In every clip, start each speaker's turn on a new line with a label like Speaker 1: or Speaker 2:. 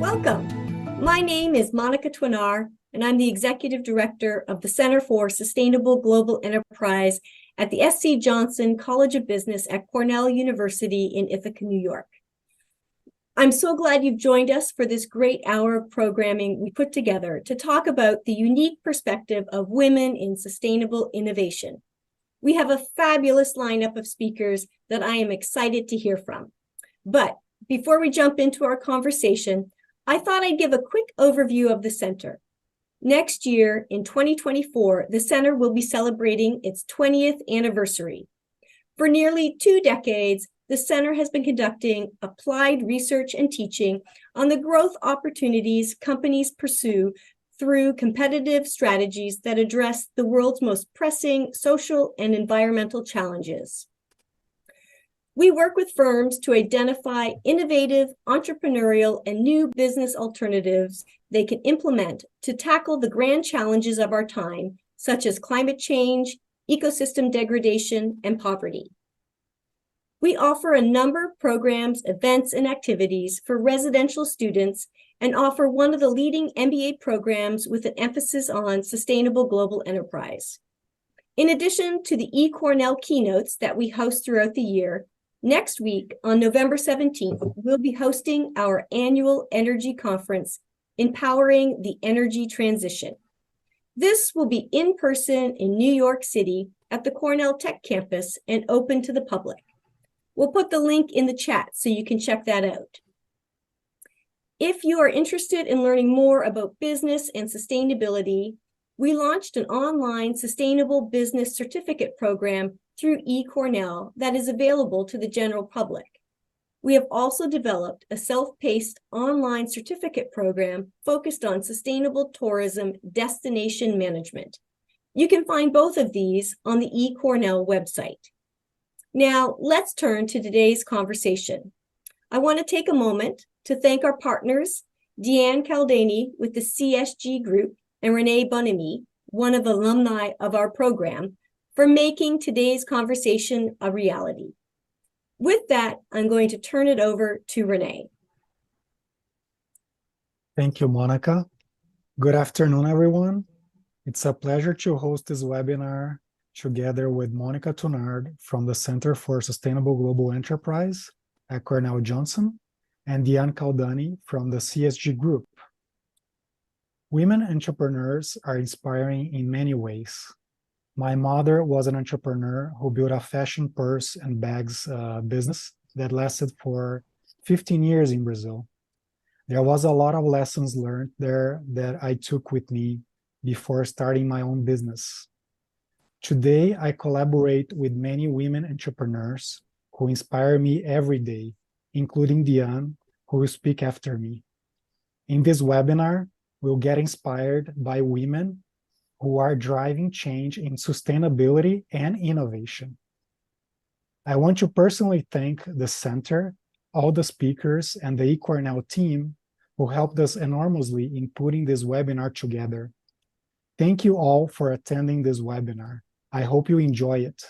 Speaker 1: Welcome. My name is Monica Twinar, and I'm the Executive Director of the Center for Sustainable Global Enterprise at the S.C. Johnson College of Business at Cornell University in Ithaca, New York. I'm so glad you've joined us for this great hour of programming we put together to talk about the unique perspective of women in sustainable innovation. We have a fabulous lineup of speakers that I am excited to hear from. But before we jump into our conversation, I thought I'd give a quick overview of the center. Next year, in 2024, the center will be celebrating its 20th anniversary. For nearly 2 decades, the center has been conducting applied research and teaching on the growth opportunities companies pursue through competitive strategies that address the world's most pressing social and environmental challenges. We work with firms to identify innovative, entrepreneurial, and new business alternatives they can implement to tackle the grand challenges of our time, such as climate change, ecosystem degradation, and poverty. We offer a number of programs, events, and activities for residential students and offer one of the leading MBA programs with an emphasis on sustainable global enterprise. In addition to the Cornell Keynotes that we host throughout the year, next week, on November 17th, we'll be hosting our annual energy conference, Empowering the Energy Transition. This will be in person in New York City at the Cornell Tech Campus and open to the public. We'll put the link in the chat so you can check that out. If you are interested in learning more about business and sustainability, we launched an online Sustainable Business Certificate program through eCornell that is available to the general public. We have also developed a self-paced online certificate program focused on sustainable tourism destination management. You can find both of these on the eCornell website. Now, let's turn to today's conversation. I want to take a moment to thank our partners, Deanne Caldani with the CSG Group and Renee Bonamy, one of the alumni of our program, for making today's conversation a reality. With that, I'm going to turn it over to Renee.
Speaker 2: Thank you, Monica. Good afternoon, everyone. It's a pleasure to host this webinar together with Monica Tunard from the Center for Sustainable Global Enterprise at Cornell Johnson and Deanne Caldani from the CSG Group. Women entrepreneurs are inspiring in many ways. My mother was an entrepreneur who built a fashion purse and bags business that lasted for 15 years in Brazil. There was a lot of lessons learned there that I took with me before starting my own business. Today, I collaborate with many women entrepreneurs who inspire me every day, including Deanne, who will speak after me. In this webinar, we'll get inspired by women who are driving change in sustainability and innovation. I want to personally thank the center, all the speakers, and the eCornell team who helped us enormously in putting this webinar together. Thank you all for attending this webinar. I hope you enjoy it.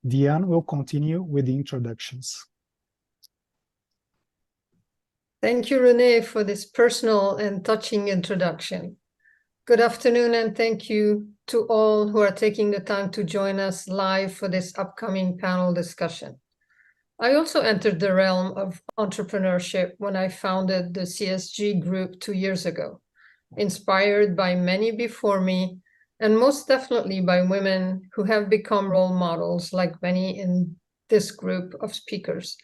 Speaker 2: Deanne will continue with the introductions.
Speaker 3: Thank you, Renee, for this personal and touching introduction. Good afternoon, and thank you to all who are taking the time to join us live for this upcoming panel discussion. I also entered the realm of entrepreneurship when I founded the CSG Group 2 years ago, inspired by many before me, and most definitely by women who have become role models like many in this group of speakers.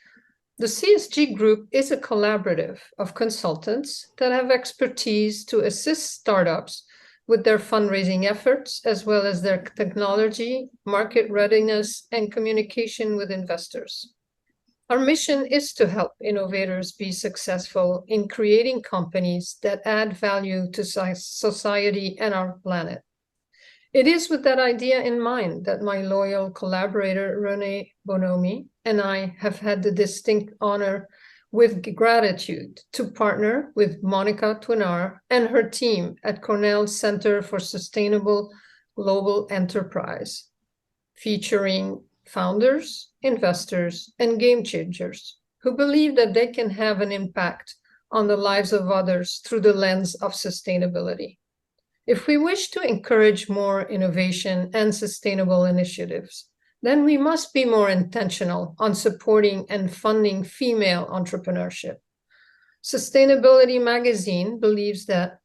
Speaker 3: The CSG Group is a collaborative of consultants that have expertise to assist startups with their fundraising efforts, as well as their technology, market readiness, and communication with investors. Our mission is to help innovators be successful in creating companies that add value to society and our planet. It is with that idea in mind that my loyal collaborator, Renee Bonamy, and I have had the distinct honor with gratitude to partner with Monica Twinar and her team at Cornell Center for Sustainable Global Enterprise, featuring founders, investors, and game changers who believe that they can have an impact on the lives of others through the lens of sustainability. If we wish to encourage more innovation and sustainable initiatives, then we must be more intentional on supporting and funding female entrepreneurship. Sustainability Magazine believes that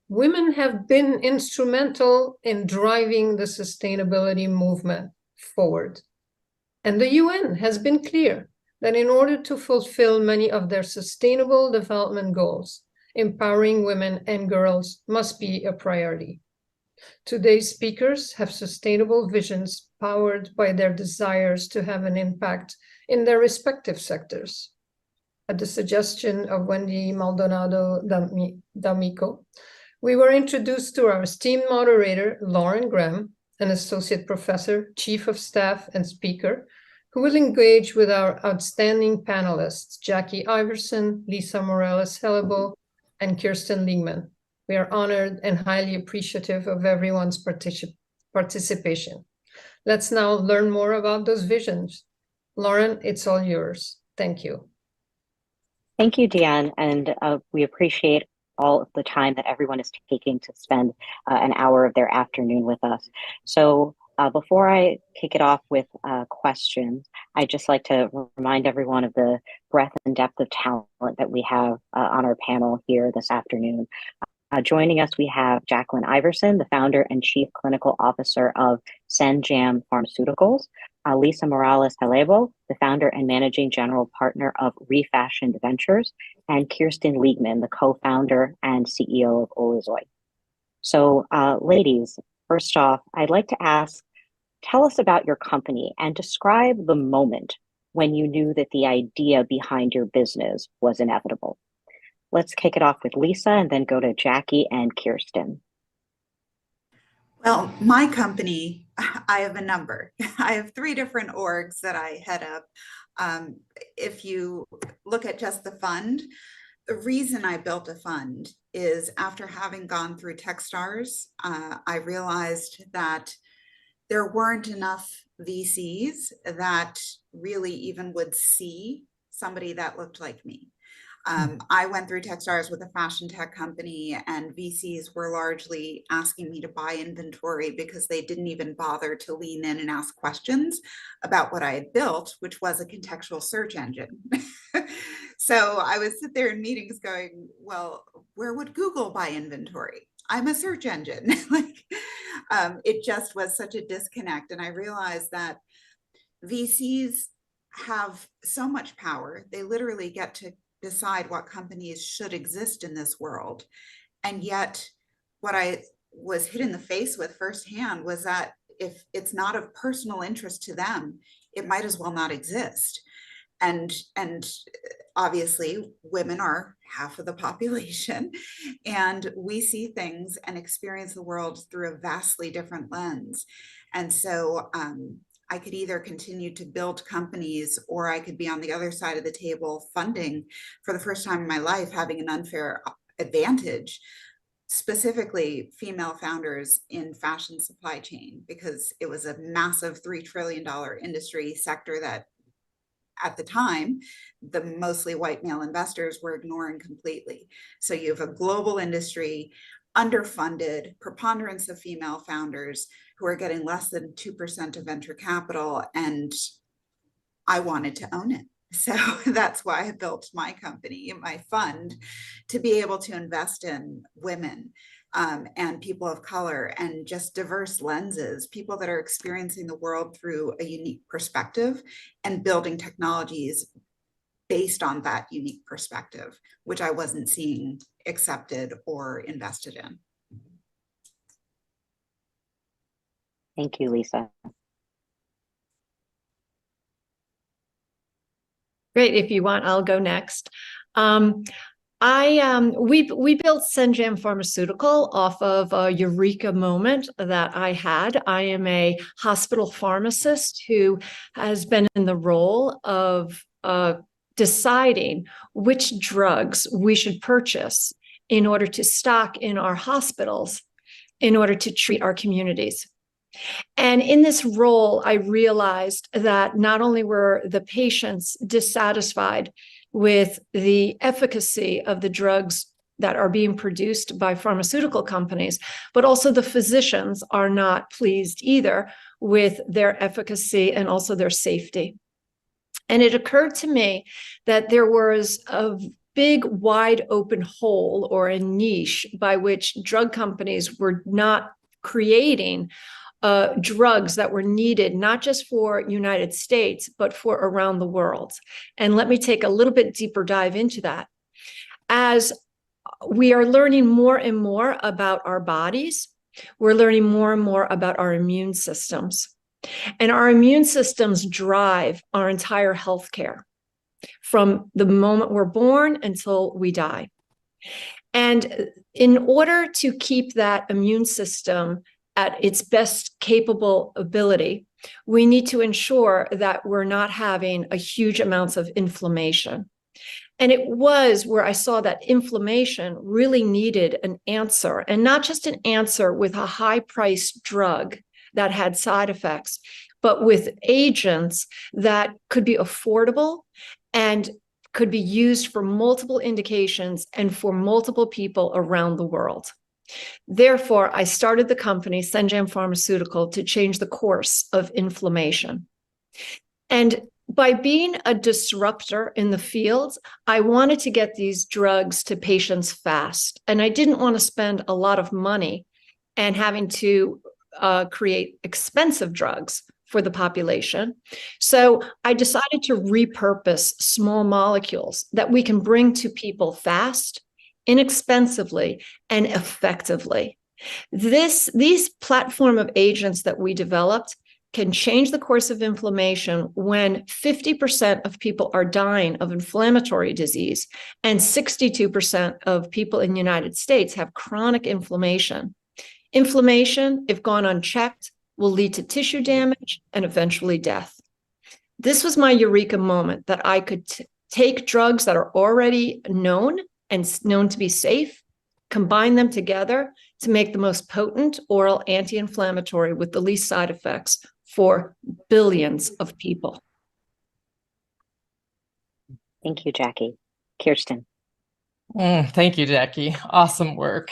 Speaker 3: women have been instrumental in driving the sustainability movement forward. And the UN has been clear that in order to fulfill many of their sustainable development goals, empowering women and girls must be a priority. Today's speakers have sustainable visions powered by their desires to have an impact in their respective sectors. At the suggestion of Wendy Maldonado D'Amico, we were introduced to our esteemed moderator, Lauren Graham, an associate professor, chief of staff, and speaker, who will engage with our outstanding panelists, Jackie Iverson, Lisa Morales-Helebo, and Kirsten Liegman. We are honored and highly appreciative of everyone's participation. Let's now learn more about those visions. Lauren, it's all yours. Thank you.
Speaker 4: Thank you, Deanne, and we appreciate all of the time that everyone is taking to spend an hour of their afternoon with us. So before I kick it off with questions, I'd just like to remind everyone of the breadth and depth of talent that we have on our panel here this afternoon. Joining us, we have Jacqueline Iverson, the founder and chief clinical officer of Senjam Pharmaceuticals, Lisa Morales-Helebo, the founder and managing general partner of Refashioned Ventures, and Kirsten Liegman, the co-founder and CEO of Olizoi. So ladies, first off, I'd like to ask, tell us about your company and describe the moment when you knew that the idea behind your business was inevitable. Let's kick it off with Lisa and then go to Jackie and Kirsten.
Speaker 5: Well, my company, I have a number. I have 3 different orgs that I head up. If you look at just the fund, the reason I built a fund is after having gone through Techstars, I realized that there weren't enough VCs that really even would see somebody that looked like me. I went through Techstars with a fashion tech company, and VCs were largely asking me to buy inventory because they didn't even bother to lean in and ask questions about what I had built, which was a contextual search engine. So I would sit there in meetings going, well, where would Google buy inventory? I'm a search engine. It just was such a disconnect. And I realized that VCs have so much power. They literally get to decide what companies should exist in this world. And yet what I was hit in the face with firsthand was that if it's not of personal interest to them, it might as well not exist. And obviously women are half of the population, and we see things and experience the world through a vastly different lens. And so I could either continue to build companies, or I could be on the other side of the table funding, for the first time in my life, having an unfair advantage, specifically female founders in fashion supply chain, because it was a massive $3 trillion industry sector that at the time, the mostly white male investors were ignoring completely. So you have a global industry, underfunded, preponderance of female founders who are getting less than 2% of venture capital, and I wanted to own it. So that's why I built my company, my fund, to be able to invest in women and people of color and just diverse lenses, people that are experiencing the world through a unique perspective and building technologies based on that unique perspective, which I wasn't seeing accepted or invested in.
Speaker 4: Thank you, Lisa.
Speaker 1: Great. If you want, I'll go next. We built Senjam Pharmaceutical off of a eureka moment that I had. I am a hospital pharmacist who has been in the role of deciding which drugs we should purchase in order to stock in our hospitals in order to treat our communities. And in this role, I realized that not only were the patients dissatisfied
Speaker 3: with the efficacy of the drugs that are being produced by pharmaceutical companies, but also the physicians are not pleased either with their efficacy and also their safety. And it occurred to me that there was a big, wide open hole or a niche by which drug companies were not creating drugs that were needed, not just for United States, but for around the world. And let me take a little bit deeper dive into that. As we are learning more and more about our bodies, we're learning more and more about our immune systems. And our immune systems drive our entire healthcare from the moment we're born until we die. And in order to keep that immune system at its best capable ability, we need to ensure that we're not having a huge amounts of inflammation. And it was where I saw that inflammation really needed an answer, and not just an answer with a high-priced drug that had side effects, but with agents that could be affordable and could be used for multiple indications and for multiple people around the world. Therefore, I started the company, Senjam Pharmaceutical, to change the course of inflammation. And by being a disruptor in the field, I wanted to get these drugs to patients fast. And I didn't want to spend a lot of money and having to create expensive drugs for the population. So I decided to repurpose small molecules that we can bring to people fast, inexpensively, and effectively. These platform of agents that we developed can change the course of inflammation when 50% of people are dying of inflammatory disease and 62% of people in the United States have chronic inflammation. Inflammation, if gone unchecked, will lead to tissue damage and eventually death. This was my eureka moment, that I could take drugs that are already known and known to be safe, combine them together to make the most potent oral anti-inflammatory with the least side effects for billions of people.
Speaker 4: Thank you, Jackie. Kirsten.
Speaker 6: Thank you, Jackie. Awesome work.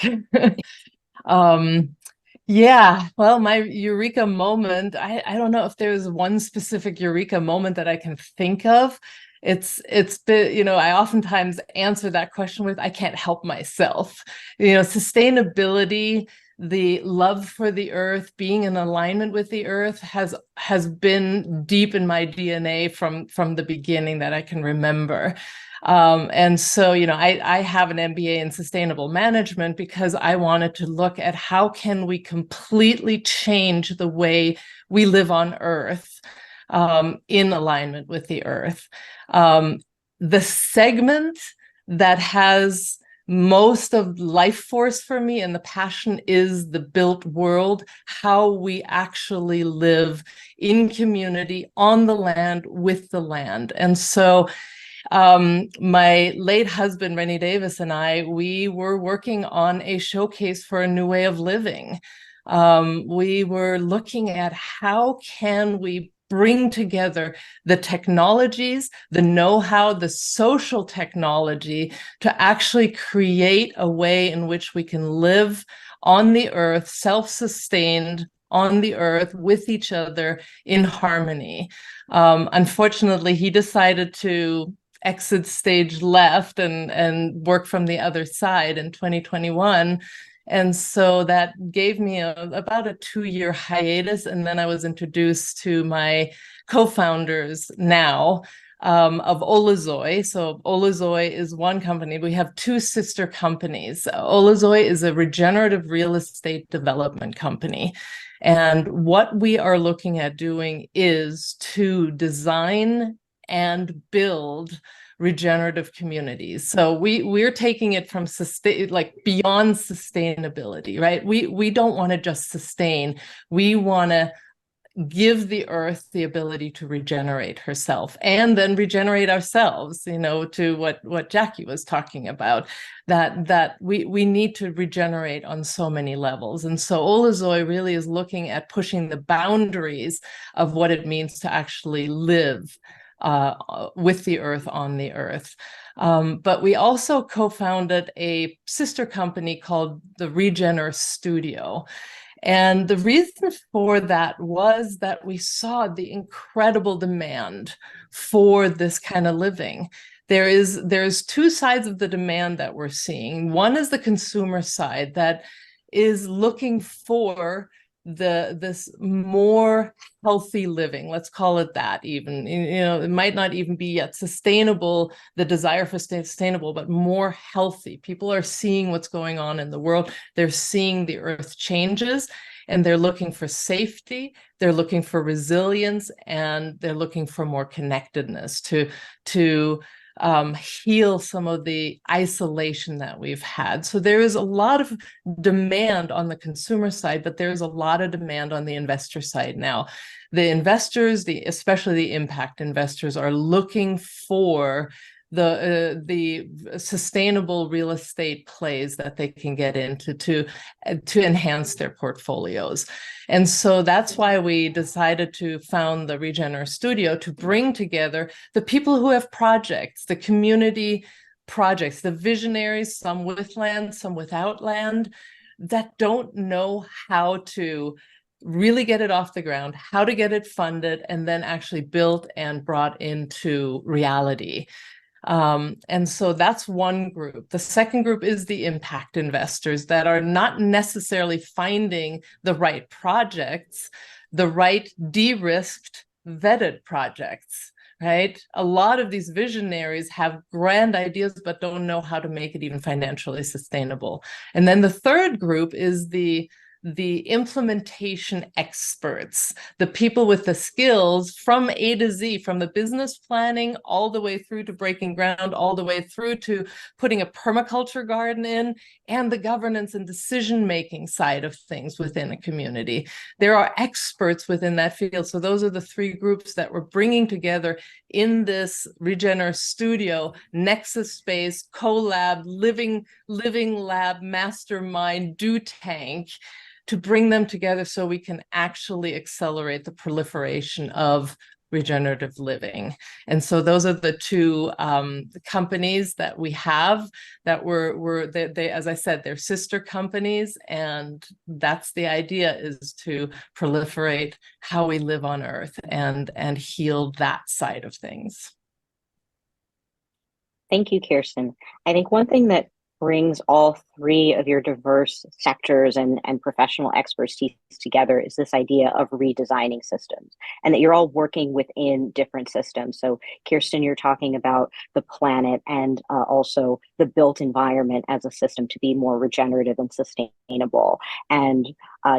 Speaker 6: Yeah, well, my eureka moment, I don't know if there's one specific eureka moment that I can think of. It's been, I oftentimes answer that question with, I can't help myself. Sustainability, the love for the earth, being in alignment with the earth has been deep in my DNA from the beginning that I can remember. And so, I have an MBA in sustainable management because I wanted to look at how can we completely change the way we live on Earth in alignment with the Earth. The segment that has most of life force for me and the passion is the built world, how we actually live in community, on the land, with the land. And so my late husband, Rennie Davis, and we were working on a showcase for a new way of living. We were looking at how can we bring together the technologies, the know-how, the social technology to actually create a way in which we can live on the earth, self-sustained on the earth with each other in harmony. Unfortunately, he decided to exit stage left and work from the other side in 2021. And so that gave me about a 2-year hiatus. And then I was introduced to my co-founders now of Olazoy. So Olazoy is one company. We have 2 sister companies. Olazoy is a regenerative real estate development company. And what we are looking at doing is to design and build regenerative communities. So we're taking it from beyond sustainability, right? We don't want to just sustain. We want to give the earth the ability to regenerate herself and then regenerate ourselves, to what Jackie was talking about, that we need to regenerate on so many levels. And so Olazoy really is looking at pushing the boundaries of what it means to actually live with the earth, on the earth. But we also co-founded a sister company called the Regenerative Studio. And the reason for that was that we saw the incredible demand for this kind of living. There's two sides of the demand that we're seeing. One is the consumer side that is looking for this more healthy living, let's call it that. Even, it might not even be yet sustainable, the desire for sustainable, but more healthy. People are seeing what's going on in the world. They're seeing the earth changes, and they're looking for safety, they're looking for resilience, and they're looking for more connectedness to heal some of the isolation that we've had. So there is a lot of demand on the consumer side, but there's a lot of demand on the investor side now. The investors, especially the impact investors, are looking for the sustainable real estate plays that they can get into to enhance their portfolios. And so that's why we decided to found the Regenerative Studio, to bring together the people who have projects, the community projects, the visionaries, some with land, some without land, that don't know how to really get it off the ground, how to get it funded, and then actually built and brought into reality. And so that's one group. The second group is the impact investors that are not necessarily finding the right projects, the right de-risked, vetted projects, right? A lot of these visionaries have grand ideas, but don't know how to make it even financially sustainable. And then the third group is the implementation experts, the people with the skills from A to Z, from the business planning all the way through to breaking ground, all the way through to putting a permaculture garden in, and the governance and decision-making side of things within a community. There are experts within that field. So those are the three groups that we're bringing together in this Regenerative Studio, Nexus Space, CoLab, Living Lab, Mastermind, Do Tank, to bring them together so we can actually accelerate the proliferation of regenerative living. And so those are the two companies that we have that they, as I said, they're sister companies, and that's the idea, is to proliferate how we live on Earth and heal that side of things.
Speaker 4: Thank you, Kirsten. I think one thing that brings all three of your diverse sectors and professional expertise together is this idea of redesigning systems, and that you're all working within different systems. So Kirsten, you're talking about the planet and also the built environment as a system to be more regenerative and sustainable. And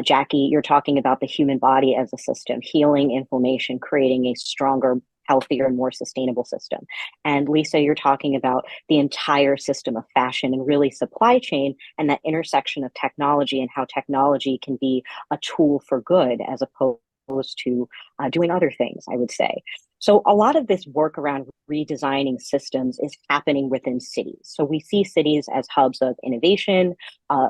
Speaker 4: Jackie, you're talking about the human body as a system, healing inflammation, creating a stronger, healthier, and more sustainable system. And Lisa, you're talking about the entire system of fashion and really supply chain, and that intersection of technology and how technology can be a tool for good as opposed to doing other things, I would say. So a lot of this work around redesigning systems is happening within cities. So we see cities as hubs of innovation,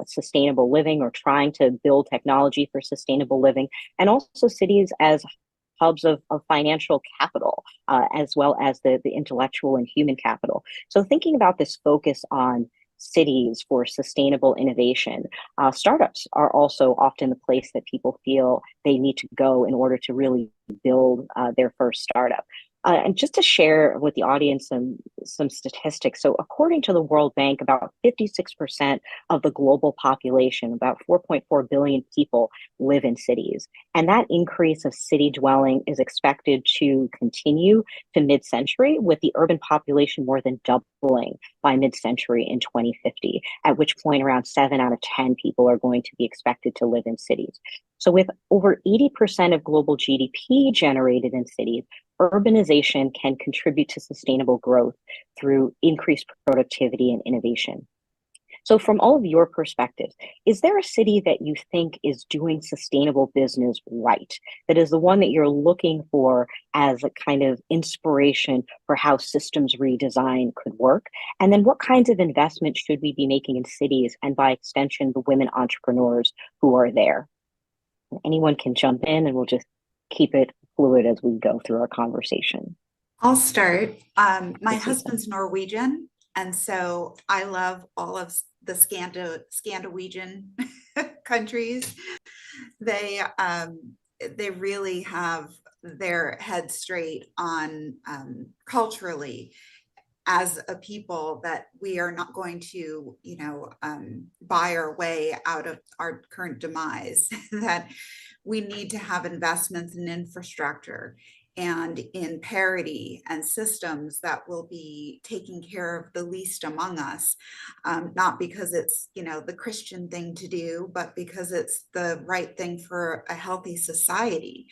Speaker 4: sustainable living, or trying to build technology for sustainable living, and also cities as hubs of financial capital, as well as the intellectual and human capital. So thinking about this focus on cities for sustainable innovation, startups are also often the place that people feel they need to go in order to really build their first startup. And just to share with the audience some statistics. So according to the World Bank, about 56% of the global population, about 4.4 billion people, live in cities. And that increase of city dwelling is expected to continue to mid-century, with the urban population more than doubling by mid-century in 2050, at which point around 7 out of 10 people are going to be expected to live in cities. So with over 80% of global GDP generated in cities, urbanization can contribute to sustainable growth through increased productivity and innovation. So from all of your perspectives, is there a city that you think is doing sustainable business right, that is the one that you're looking for as a kind of inspiration for how systems redesign could work? And then what kinds of investment should we be making in cities, and by extension, the women entrepreneurs who are there? Anyone can jump in, and we'll just keep it fluid as we go through our conversation.
Speaker 5: I'll start. My husband's Norwegian, and so I love all of the Scandinavian countries. They really have their head straight on culturally as a people that we are not going to, buy our way out of our current demise, that we need to have investments in infrastructure and in parity and systems that will be taking care of the least among us, not because it's, the Christian thing to do, but because it's the right thing for a healthy society.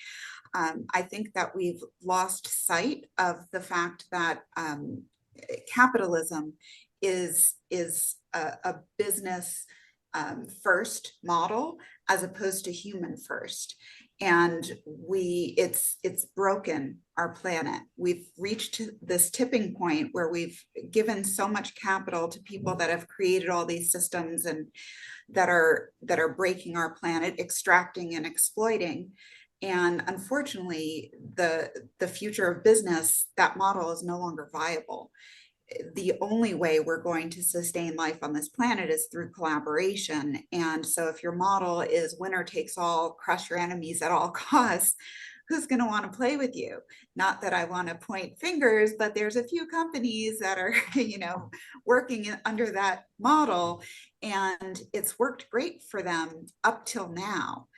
Speaker 5: I think that we've lost sight of the fact that capitalism is a business first model as opposed to human first, and it's broken our planet. We've reached this tipping point where we've given so much capital to people that have created all these systems and that are breaking our planet, extracting and exploiting. And unfortunately, the future of business, that model is no longer viable. The only way we're going to sustain life on this planet is through collaboration. And so if your model is winner takes all, crush your enemies at all costs, who's going to want to play with you? Not that I want to point fingers, but there's a few companies that are, working under that model, and it's worked great for them up till now.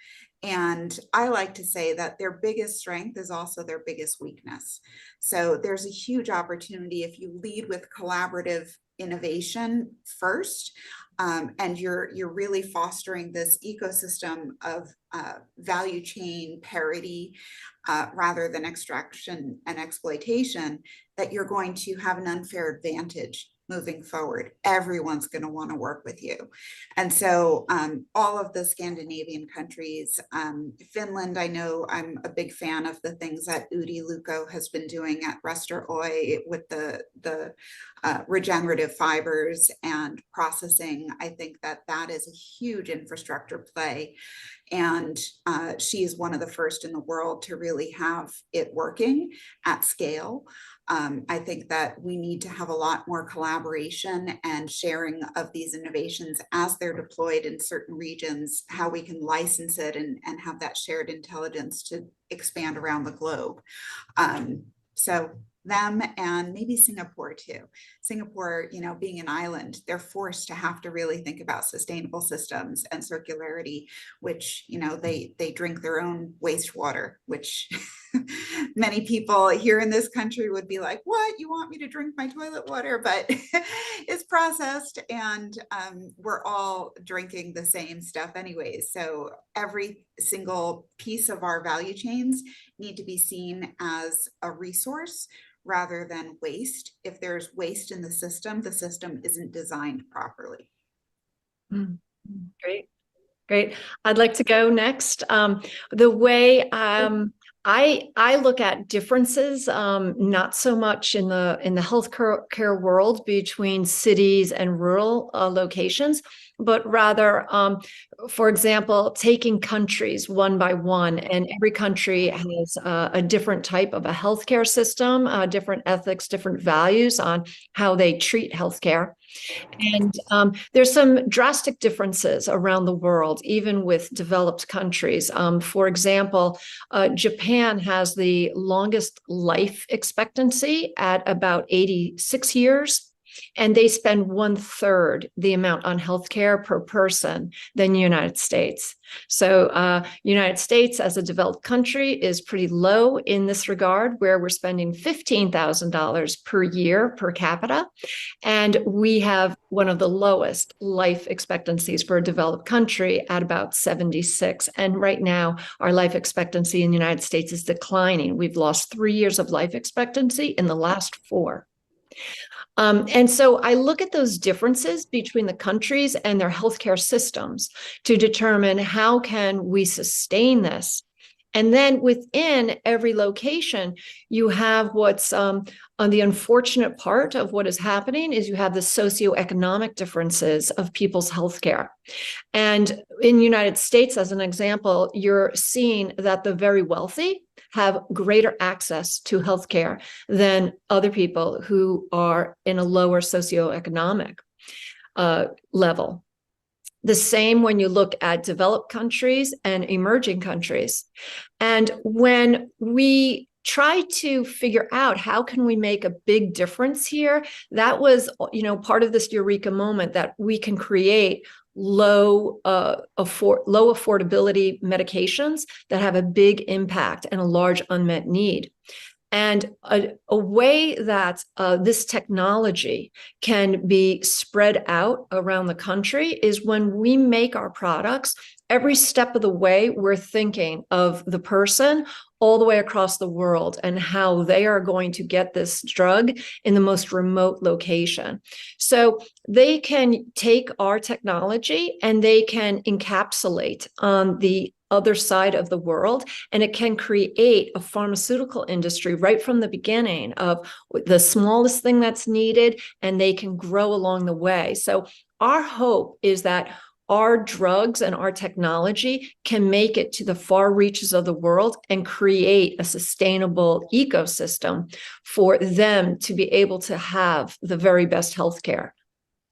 Speaker 5: And I like to say that their biggest strength is also their biggest weakness. So there's a huge opportunity if you lead with collaborative innovation first, and you're really fostering this ecosystem of value chain parity rather than extraction and exploitation, that you're going to have an unfair advantage moving forward. Everyone's going to want to work with you. And so all of the Scandinavian countries, Finland, I know I'm a big fan of the things that Udi Luko has been doing at Restor with the regenerative fibers and processing. I think that is a huge infrastructure play. And she is one of the first in the world to really have it working at scale. I think that we need to have a lot more collaboration and sharing of these innovations as they're deployed in certain regions, how we can license it and have that shared intelligence to expand around the globe. So them and maybe Singapore too. Singapore, being an island, they're forced to have to really think about sustainable systems and circularity, which, they drink their own wastewater, which many people here in this country would be like, what, you want me to drink my toilet water? But it's processed, and we're all drinking the same stuff anyways. So every single piece of our value chains need to be seen as a resource rather than waste. If there's waste in the system isn't designed properly.
Speaker 1: Great. I'd like to go next. The way I look at differences, not so much in the healthcare world between cities and rural locations, but rather, for example, taking countries one by one, and every country has a different type of a healthcare system, different ethics, different values on how they treat healthcare. And there's some drastic differences around the world, even with developed countries. For example, Japan has the longest life expectancy at about 86 years. And they spend 1/3 the amount on healthcare per person than the United States. So United States as a developed country is pretty low in this regard, where we're spending $15,000 per year per capita. And we have one of the lowest life expectancies for a developed country at about 76. And right now, our life expectancy in the United States is declining. We've lost 3 years of life expectancy in the last 4. And so I look at those differences between the countries and their healthcare systems to determine how can we sustain this
Speaker 7: And then within every location, you have what's on the unfortunate part of what is happening is you have the socioeconomic differences of people's healthcare. And in the United States, as an example, you're seeing that the very wealthy have greater access to healthcare than other people who are in a lower socioeconomic level. The same when you look at developed countries and emerging countries. And when we try to figure out how can we make a big difference here, that was, part of this eureka moment, that we can create low affordability medications that have a big impact and a large unmet need. And a way that this technology can be spread out around the country is when we make our products, every step of the way, we're thinking of the person all the way across the world and how they are going to get this drug in the most remote location. So they can take our technology and they can encapsulate on the other side of the world, and it can create a pharmaceutical industry right from the beginning of the smallest thing that's needed, and they can grow along the way. So our hope is that our drugs and our technology can make it to the far reaches of the world and create a sustainable ecosystem for them to be able to have the very best healthcare.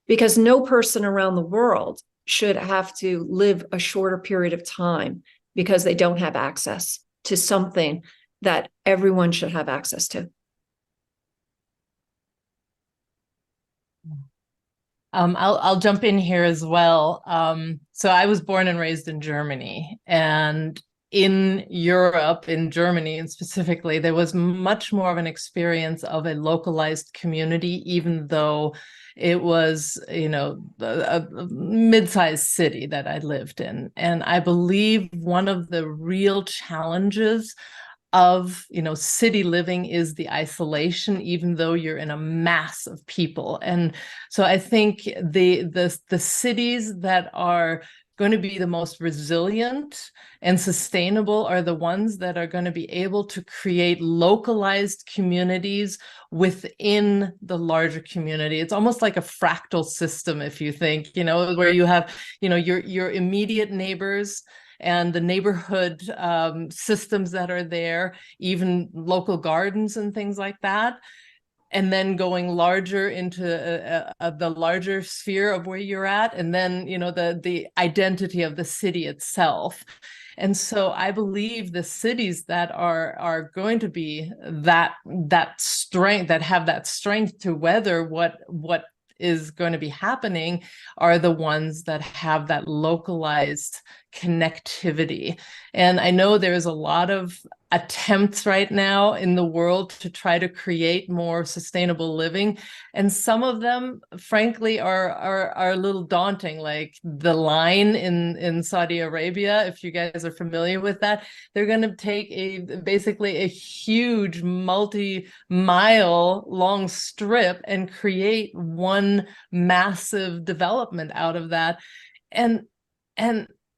Speaker 7: Because no person around the world should have to live a shorter period of time because they don't have access to something that everyone should have access to.
Speaker 6: I'll jump in here as well. So I was born and raised in Germany, and in Europe, in Germany and specifically, there was much more of an experience of a localized community, even though it was, a mid-sized city that I lived in. And I believe one of the real challenges of city living is the isolation, even though you're in a mass of people. And so I think the cities that are going to be the most resilient and sustainable are the ones that are going to be able to create localized communities within the larger community. It's almost like a fractal system, if you think, where you have, your immediate neighbors and the neighborhood systems that are there, even local gardens and things like that. And then going larger into the larger sphere of where you're at, and then the identity of the city itself. And so I believe the cities that are going to be that strength, that have that strength to weather what is going to be happening, are the ones that have that localized connectivity. And I know there's a lot of attempts right now in the world to try to create more sustainable living, and some of them frankly are a little daunting, like the line in Saudi Arabia. If you guys are familiar with that, they're going to take basically a huge multi-mile long strip and create one massive development out of that. And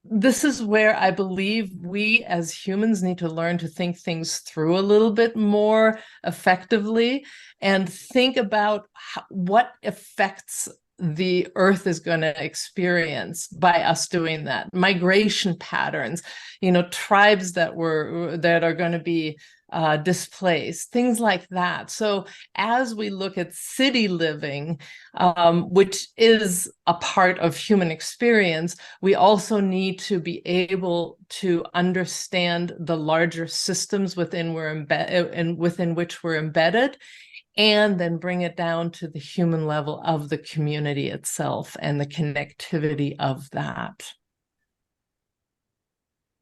Speaker 6: this is where I believe we as humans need to learn to think things through a little bit more effectively and think about what effects the earth is going to experience by us doing that. Migration patterns, tribes that are going to be displaced, things like that. So as we look at city living, which is a part of human experience, we also need to be able to understand the larger systems within which we're embedded, and then bring it down to the human level of the community itself and the connectivity of that.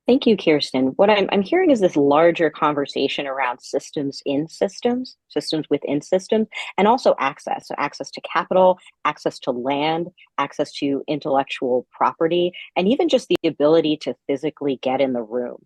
Speaker 4: Thank you, Kirsten. What I'm hearing is this larger conversation around systems in systems, systems within systems, and also access. So access to capital, access to land, access to intellectual property, and even just the ability to physically get in the room.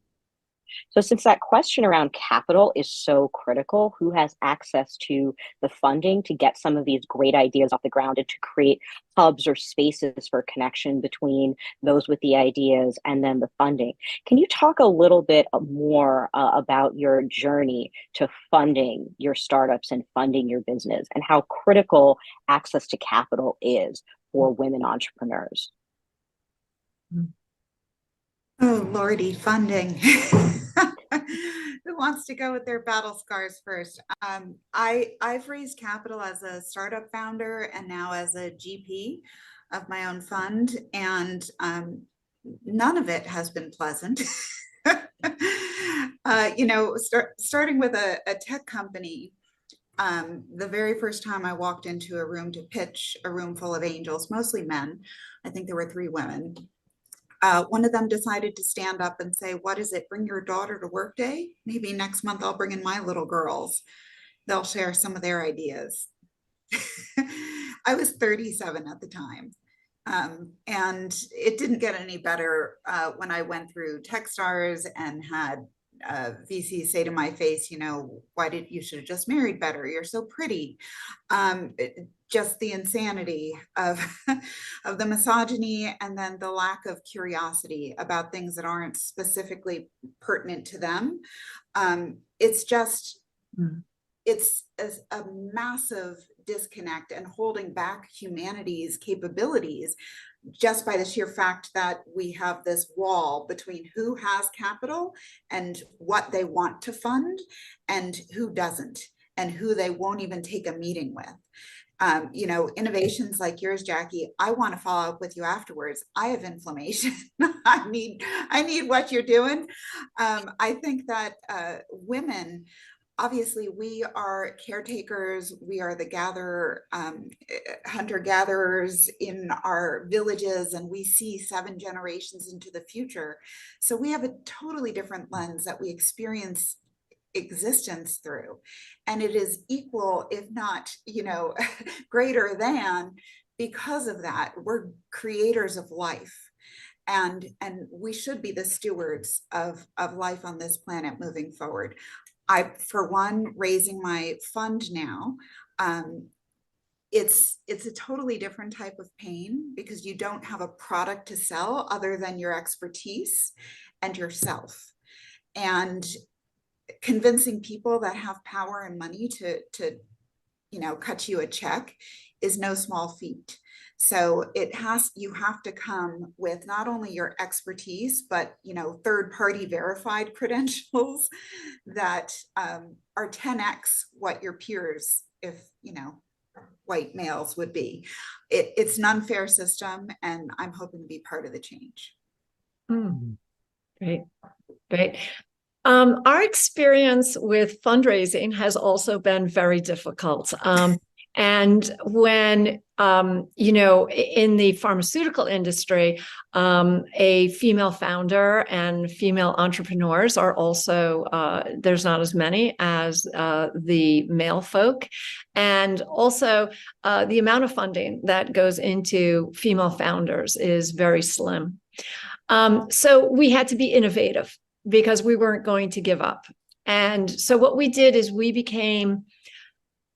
Speaker 4: So since that question around capital is so critical, who has access to the funding to get some of these great ideas off the ground and to create hubs or spaces for connection between those with the ideas and then the funding? Can you talk a little bit more about your journey to funding your startups and funding your business and how critical access to capital is for women entrepreneurs?
Speaker 5: Oh, Lordy, funding. Who wants to go with their battle scars first? I've raised capital as a startup founder and now as a GP of my own fund, and none of it has been pleasant. Starting with a tech company, the very first time I walked into a room to pitch a room full of angels, mostly men, I think there were 3 women. One of them decided to stand up and say, "What is it? Bring your daughter to work day? Maybe next month I'll bring in my little girls. They'll share some of their ideas." I was 37 at the time. And it didn't get any better when I went through Techstars and had VCs say to my face, you should have just married better. You're so pretty. Just the insanity of the misogyny, and then the lack of curiosity about things that aren't specifically pertinent to them. It's just, it's a massive disconnect and holding back humanity's capabilities just by the sheer fact that we have this wall between who has capital and what they want to fund and who doesn't, and who they won't even take a meeting with. Innovations like yours, Jackie, I want to follow up with you afterwards. I have inflammation. I need what you're doing. I think that women, obviously, we are caretakers. We are the hunter-gatherers in our villages, and we see 7 generations into the future. So we have a totally different lens that we experience existence through, and it is equal, if not, greater than, because of that. We're creators of life, and we should be the stewards of life on this planet moving forward. I, for one, raising my fund now, it's a totally different type of pain because you don't have a product to sell other than your expertise and yourself. And convincing people that have power and money to cut you a check is no small feat. So you have to come with not only your expertise, but third-party verified credentials that are 10x what your peers, if white males, would be. It's an unfair system, and I'm hoping to be part of the change.
Speaker 7: Great. Our experience with fundraising has also been very difficult. And when, in the pharmaceutical industry, a female founder and female entrepreneurs are also, there's not as many as the male folk. And also the amount of funding that goes into female founders is very slim. So we had to be innovative because we weren't going to give up. And so what we did is we became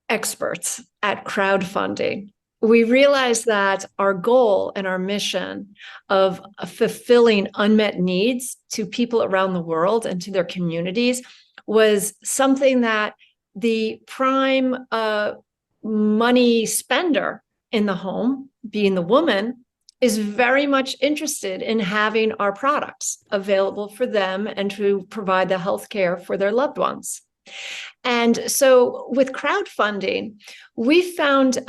Speaker 7: experts at crowdfunding. We realized that our goal and our mission of fulfilling unmet needs to people around the world and to their communities was something that the prime money spender in the home, being the woman, is very much interested in having our products available for them and to provide the healthcare for their loved ones. And so with crowdfunding, we found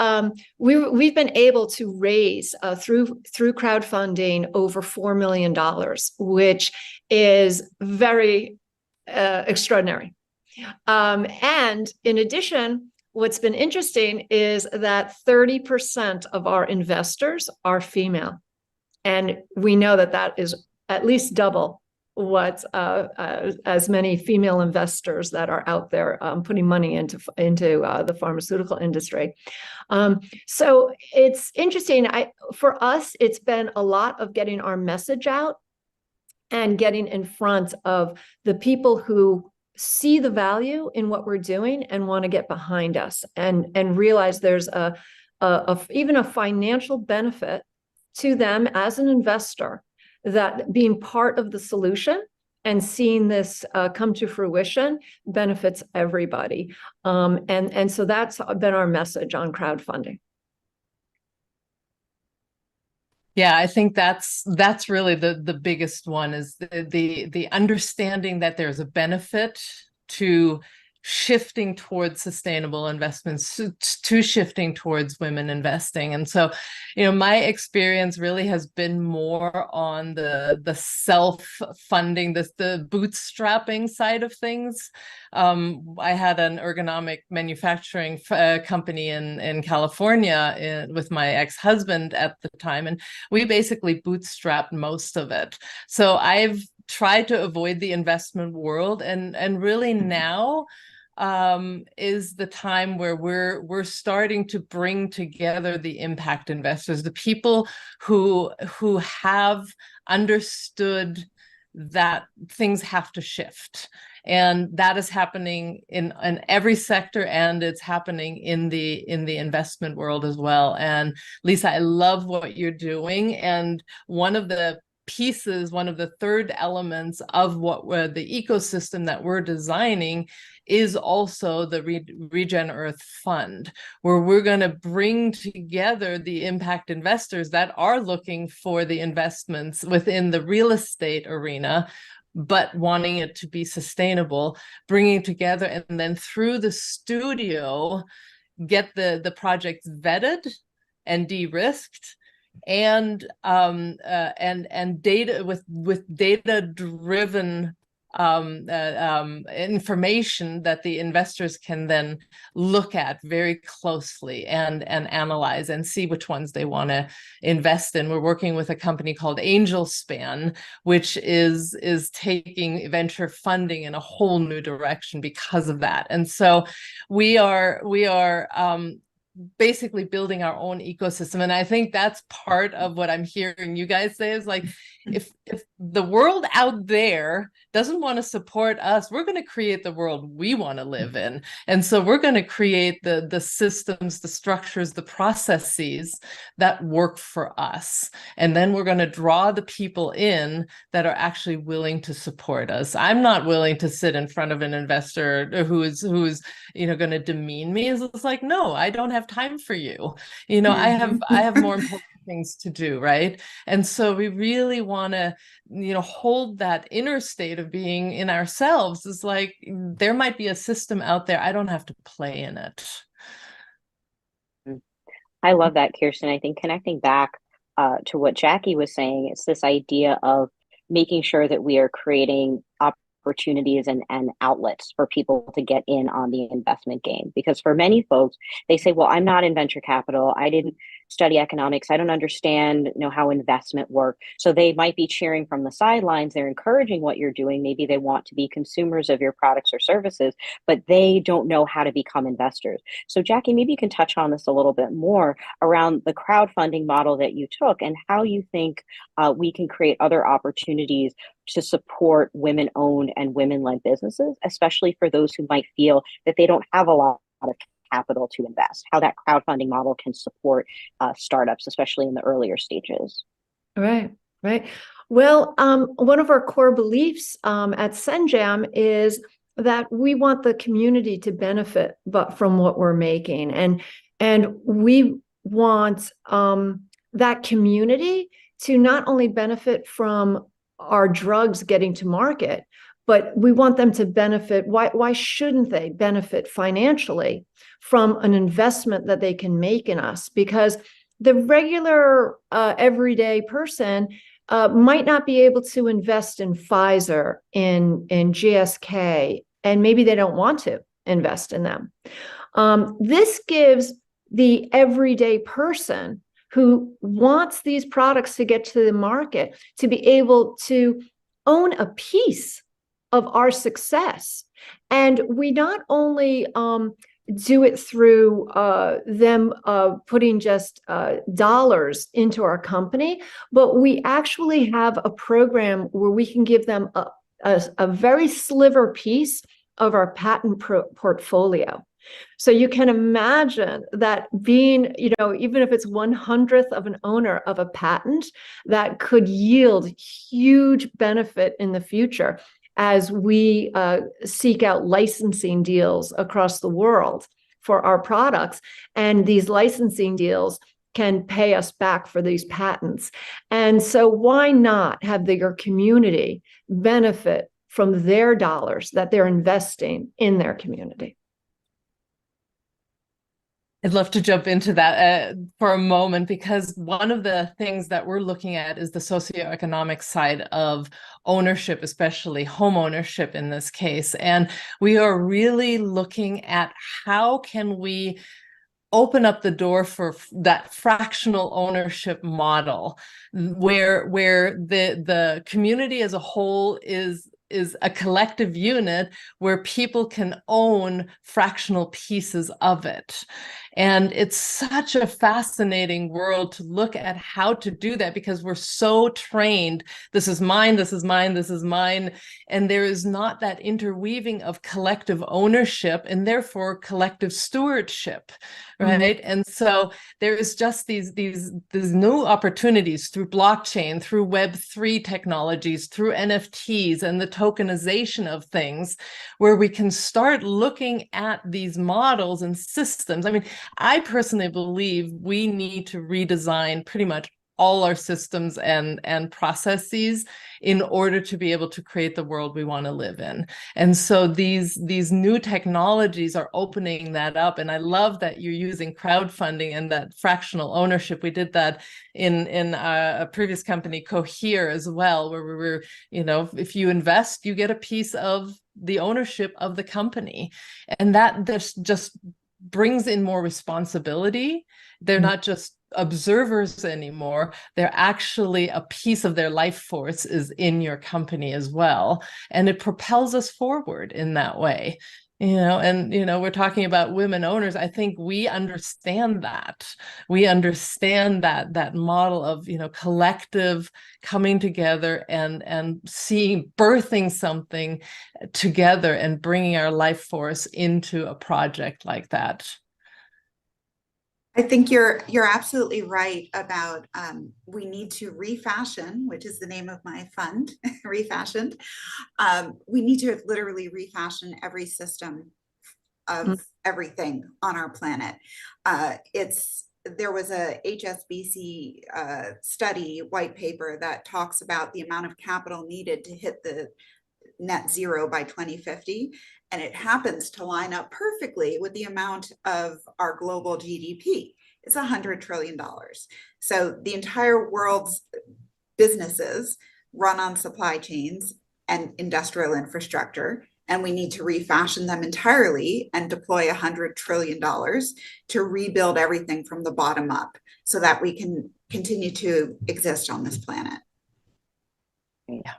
Speaker 7: we've been able to raise through crowdfunding over $4 million, which is very extraordinary. And in addition, what's been interesting is that 30% of our investors are female. And we know that that is at least double what as many female investors that are out there putting money into the pharmaceutical industry. So it's interesting. For us, it's been a lot of getting our message out and getting in front of the people who see the value in what we're doing and want to get behind us and realize there's even a financial benefit to them as an investor, that being part of the solution and seeing this come to fruition benefits everybody. And so that's been our message on crowdfunding.
Speaker 6: Yeah, I think that's really the biggest one, is the understanding that there's a benefit to shifting towards sustainable investments, to shifting towards women investing. And so, my experience really has been more on the self-funding, the bootstrapping side of things. I had an ergonomic manufacturing company in California with my ex-husband at the time, and we basically bootstrapped most of it. So I've tried to avoid the investment world, and really now is the time where we're starting to bring together the impact investors, the people who have understood that things have to shift. And that is happening in every sector, and it's happening in the investment world as well. And Lisa, I love what you're doing. And one of the third elements of the ecosystem that we're designing is also the Regenerate Fund, where we're going to bring together the impact investors that are looking for the investments within the real estate arena, but wanting it to be sustainable, bringing together, and then through the studio, get the projects vetted and de-risked, and data with data-driven information that the investors can then look at very closely and analyze and see which ones they want to invest in. We're working with a company called Angel Span, which is taking venture funding in a whole new direction because of that. And so we are basically building our own ecosystem. And I think that's part of what I'm hearing you guys say, is like, if the world out there doesn't want to support us, we're going to create the world we want to live in. And so we're going to create the systems, the structures, the processes that work for us. And then we're going to draw the people in that are actually willing to support us. I'm not willing to sit in front of an investor who's going to demean me. It's like, no, I don't have time for you. I have more important things to do, right? And so we really want to hold that inner state of being in ourselves. Is like, there might be a system out there, I don't have to play in it.
Speaker 4: I love that, Kirsten. I think connecting back to what Jackie was saying, it's this idea of making sure that we are creating opportunities and outlets for people to get in on the investment game. Because for many folks, they say, well, I'm not in venture capital, I didn't study economics, I don't understand how investment works. So they might be cheering from the sidelines, they're encouraging what you're doing, maybe they want to be consumers of your products or services, but they don't know how to become investors. So Jackie, maybe you can touch on this a little bit more around the crowdfunding model that you took, and how you think we can create other opportunities to support women-owned and women-led businesses, especially for those who might feel that they don't have a lot of capital to invest, how that crowdfunding model can support startups, especially in the earlier stages.
Speaker 7: Right. Well, one of our core beliefs at Senjam is that we want the community to benefit from what we're making. And we want that community to not only benefit from our drugs getting to market, but we want them to benefit. Why shouldn't they benefit financially from an investment that they can make in us? Because the regular everyday person might not be able to invest in Pfizer, in GSK, and maybe they don't want to invest in them. This gives the everyday person who wants these products to get to the market to be able to own a piece of our success. And we not only do it through them putting just dollars into our company, but we actually have a program where we can give them a very sliver piece of our patent portfolio. So you can imagine that being, even if it's 1/100th of an owner of a patent, that could yield huge benefit in the future as we seek out licensing deals across the world for our products. And these licensing deals can pay us back for these patents. And so why not have your community benefit from their dollars that they're investing in their community?
Speaker 6: I'd love to jump into that for a moment, because one of the things that we're looking at is the socioeconomic side of ownership, especially home ownership in this case. And we are really looking at how can we open up the door for that fractional ownership model, where the community as a whole is a collective unit where people can own fractional pieces of it. And it's such a fascinating world to look at how to do that, because we're so trained. This is mine, this is mine, this is mine. And there is not that interweaving of collective ownership and therefore collective stewardship, right? Mm-hmm. And so there is just these new opportunities through blockchain, through Web3 technologies, through NFTs and the tokenization of things, where we can start looking at these models and systems. I mean, I personally believe we need to redesign pretty much all our systems and processes in order to be able to create the world we want to live in. And so these new technologies are opening that up. And I love that you're using crowdfunding and that fractional ownership. We did that in a previous company, Cohere, as well, where we were, if you invest, you get a piece of the ownership of the company. And that just brings in more responsibility. They're not just observers anymore. They're actually a piece of their life force is in your company as well. And it propels us forward in that way. We're talking about women owners. I think we understand that. We understand that model of, collective coming together and birthing something together and bringing our life force into a project like that.
Speaker 5: I think you're absolutely right about we need to refashion, which is the name of my fund, Refashioned. We need to literally refashion every system of everything on our planet. There was a HSBC study white paper that talks about the amount of capital needed to hit the net zero by 2050. And it happens to line up perfectly with the amount of our global GDP. It's $100 trillion. So the entire world's businesses run on supply chains and industrial infrastructure, and we need to refashion them entirely and deploy $100 trillion to rebuild everything from the bottom up so that we can continue to exist on this planet.
Speaker 4: Yeah.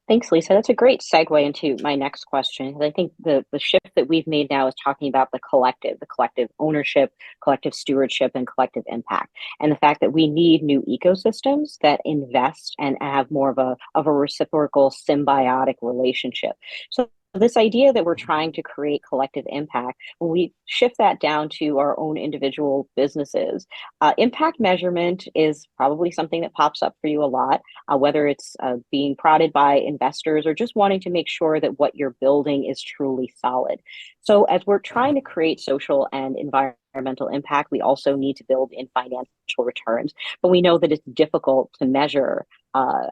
Speaker 4: Thanks, Lisa. That's a great segue into my next question. I think the shift that we've made now is talking about the collective ownership, collective stewardship, and collective impact. And the fact that we need new ecosystems that invest and have more of a reciprocal symbiotic relationship. So this idea that we're trying to create collective impact, when we shift that down to our own individual businesses, impact measurement is probably something that pops up for you a lot, whether it's being prodded by investors or just wanting to make sure that what you're building is truly solid. So as we're trying to create social and environmental impact, we also need to build in financial returns, but we know that it's difficult to measure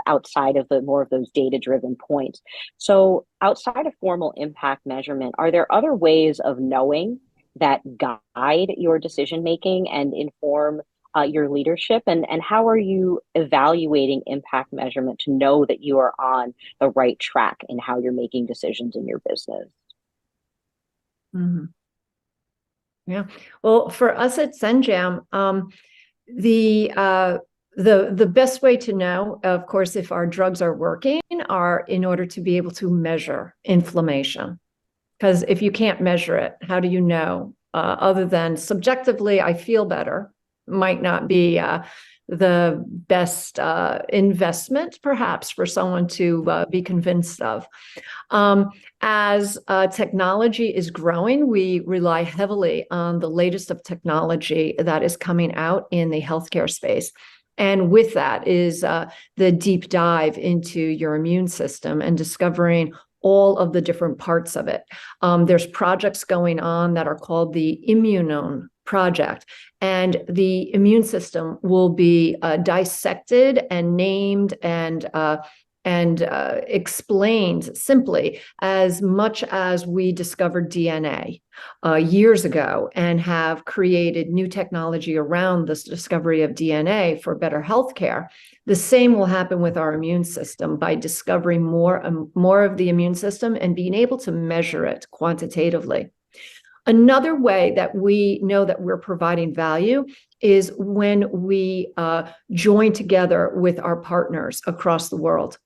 Speaker 4: outside of more of those data-driven points. So outside of formal impact measurement, are there other ways of knowing that guide your decision-making and inform your leadership? And how are you evaluating impact measurement to know that you are on the right track in how you're making decisions in your business?
Speaker 7: Mm-hmm. Yeah. Well, for us at Zenjam, the best way to know, of course, if our drugs are working, are in order to be able to measure inflammation. Because if you can't measure it, how do you know? Other than subjectively, I feel better, might not be the best investment, perhaps, for someone to be convinced of. As technology is growing, we rely heavily on the latest of technology that is coming out in the healthcare space. And with that is the deep dive into your immune system and discovering all of the different parts of it. There's projects going on that are called the Immunome Project, and the immune system will be dissected and named and explained simply, as much as we discovered DNA years ago and have created new technology around this discovery of DNA for better healthcare. The same will happen with our immune system by discovering more of the immune system and being able to measure it quantitatively. Another way that we know that we're providing value is when we join together with our partners across the world.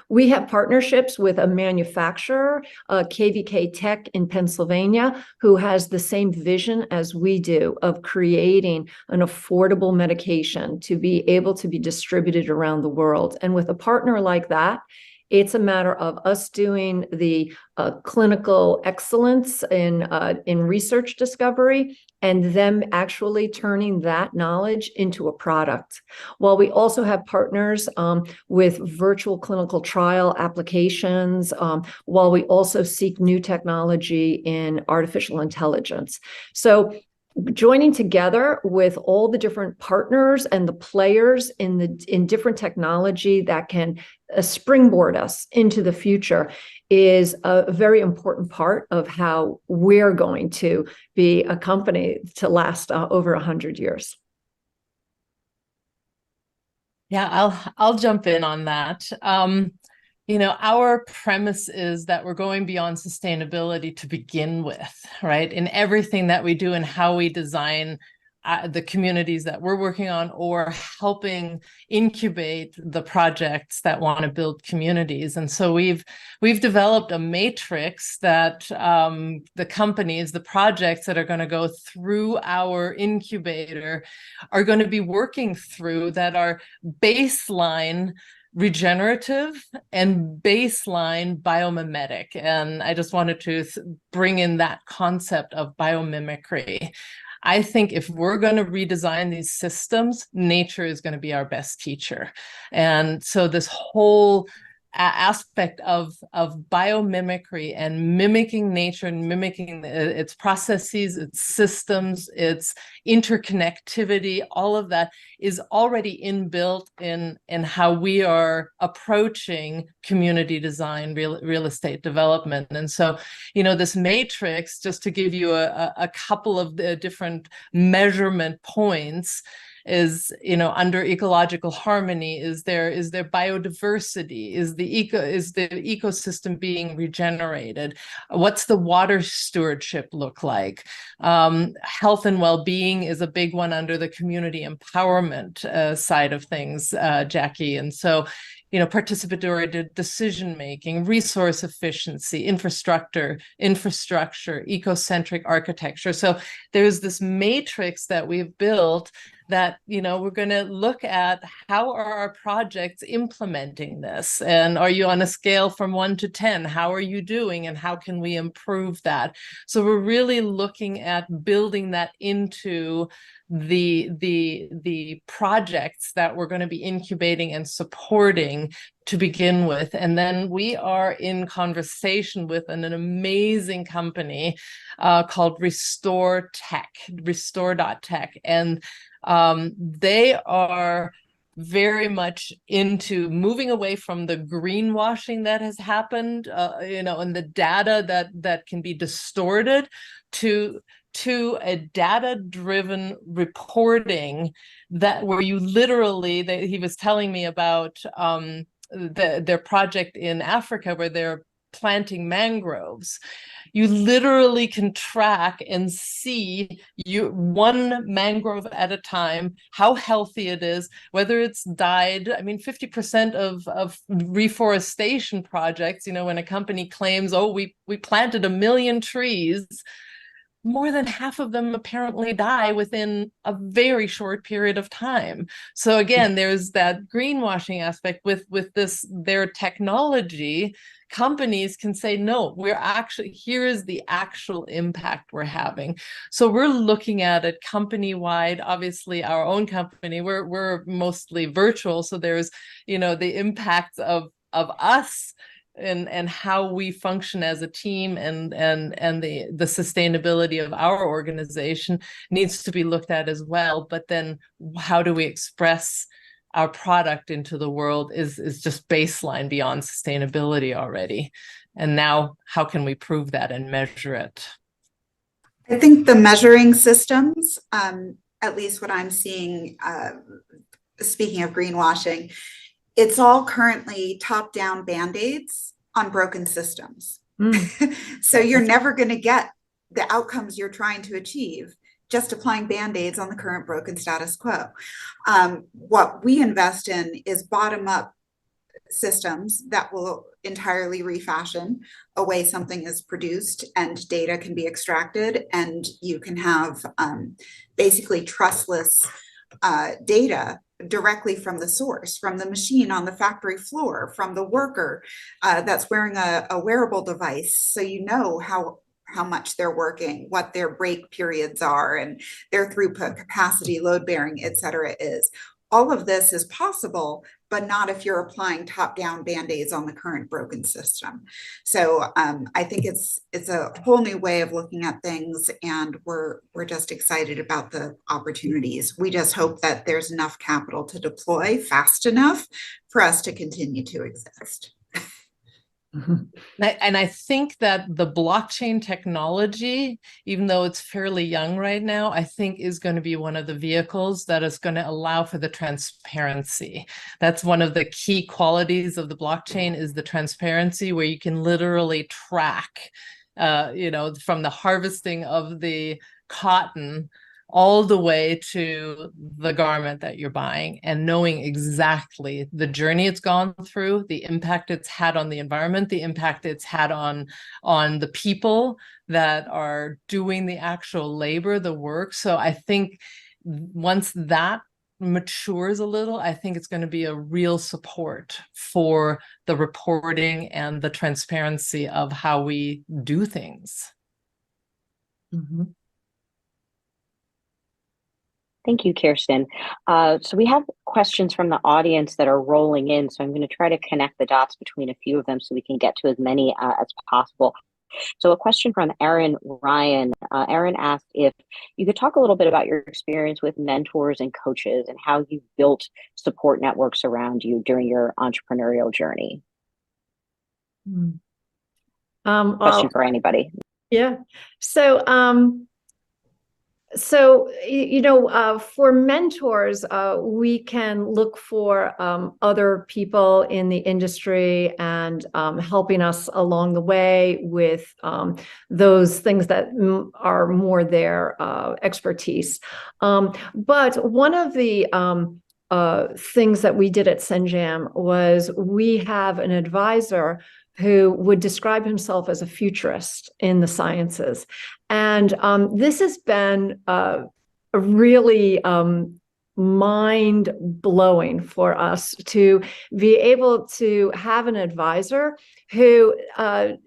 Speaker 7: We have partnerships with a manufacturer, KVK Tech in Pennsylvania, who has the same vision as we do of creating an affordable medication to be able to be distributed around the world. And with a partner like that, it's a matter of us doing the clinical excellence in research discovery and them actually turning that knowledge into a product. While we also have partners with virtual clinical trial applications, while we also seek new technology in artificial intelligence. So joining together with all the different partners and the players in different technology that can springboard us into the future is a very important part of how we're going to be a company to last over 100 years.
Speaker 6: Yeah, I'll jump in on that. Our premise is that we're going beyond sustainability to begin with, right? In everything that we do and how we design the communities that we're working on, or helping incubate the projects that want to build communities. And so we've developed a matrix that the companies, the projects that are going to go through our incubator are going to be working through, that are baseline regenerative and baseline biomimetic. And I just wanted to bring in that concept of biomimicry. I think if we're going to redesign these systems, nature is going to be our best teacher. And so this whole aspect of biomimicry and mimicking nature and mimicking its processes, its systems, its interconnectivity, all of that is already inbuilt in how we are approaching community design, real estate development. And so, this matrix, just to give you a couple of the different measurement points, is, under ecological harmony, is there biodiversity, is the ecosystem being regenerated, what's the water stewardship look like, health and well-being is a big one under the community empowerment side of things, Jackie. And so participatory decision-making, resource efficiency, infrastructure, ecocentric architecture. So there's this matrix that we've built that, we're going to look at how are our projects implementing this? And are you on a scale from 1 to 10? How are you doing? And how can we improve that? So we're really looking at building that into the projects that we're going to be incubating and supporting to begin with. And then we are in conversation with an amazing company called Restore.Tech. And they are very much into moving away from the greenwashing that has happened, and the data that can be distorted, to a data-driven reporting where you literally, he was telling me about their project in Africa where they're planting mangroves. you literally can track and see one mangrove at a time, how healthy it is, whether it's died. I mean, 50% of reforestation projects, when a company claims, oh, we planted 1 million trees, more than half of them apparently die within a very short period of time. So again, there's that greenwashing aspect with their technology. Companies can say, no, here is the actual impact we're having. So we're looking at it company-wide. Obviously, our own company, we're mostly virtual. So there's, the impact of us and how we function as a team, and the sustainability of our organization needs to be looked at as well. But then how do we express our product into the world is just baseline beyond sustainability already. And now how can we prove that and measure it?
Speaker 5: I think the measuring systems, at least what I'm seeing, speaking of greenwashing, it's all currently top-down Band-Aids on broken systems. So you're never going to get the outcomes you're trying to achieve just applying Band-Aids on the current broken status quo. What we invest in is bottom-up systems that will entirely refashion a way something is produced, and data can be extracted, and you can have basically trustless data directly from the source, from the machine on the factory floor, from the worker that's wearing a wearable device. So you know how much they're working, what their break periods are, and their throughput capacity, load bearing, et cetera, is. All of this is possible, but not if you're applying top-down Band-Aids on the current broken system. So I think it's a whole new way of looking at things, and we're just excited about the opportunities. We just hope that there's enough capital to deploy fast enough for us to continue to exist.
Speaker 6: And I think that the blockchain technology, even though it's fairly young right now, I think is going to be one of the vehicles that is going to allow for the transparency. That's one of the key qualities of the blockchain, is the transparency, where you can literally track, from the harvesting of the cotton all the way to the garment that you're buying, and knowing exactly the journey it's gone through, the impact it's had on the environment, the impact it's had on the people that are doing the actual labor, the work. So I think once that matures a little, I think it's going to be a real support for the reporting and the transparency of how we do things.
Speaker 7: Mm-hmm.
Speaker 4: Thank you, Kirsten. So we have questions from the audience that are rolling in, so I'm going to try to connect the dots between a few of them so we can get to as many as possible. So a question from Erin Ryan. Erin asked if you could talk a little bit about your experience with mentors and coaches and how you built support networks around you during your entrepreneurial journey. Question for anybody.
Speaker 7: Yeah. So, for mentors, we can look for other people in the industry and helping us along the way with those things that are more their expertise. But one of the things that we did at CENJAM was we have an advisor who would describe himself as a futurist in the sciences. And this has been a really mind-blowing for us to be able to have an advisor who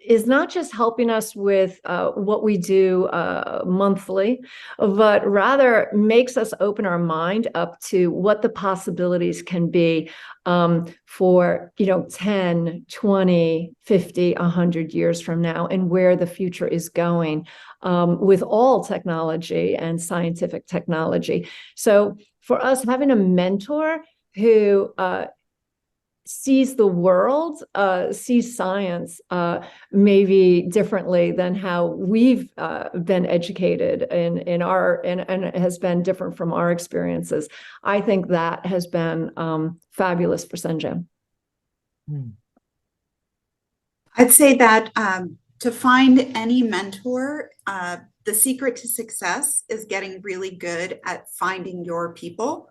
Speaker 7: is not just helping us with what we do monthly, but rather makes us open our mind up to what the possibilities can be for 10, 20, 50, 100 years from now, and where the future is going with all technology and scientific technology. So for us, having a mentor who sees the world, sees science maybe differently than how we've been educated and has been different from our experiences. I think that has been fabulous for CENJAM.
Speaker 5: I'd say that to find any mentor, the secret to success is getting really good at finding your people.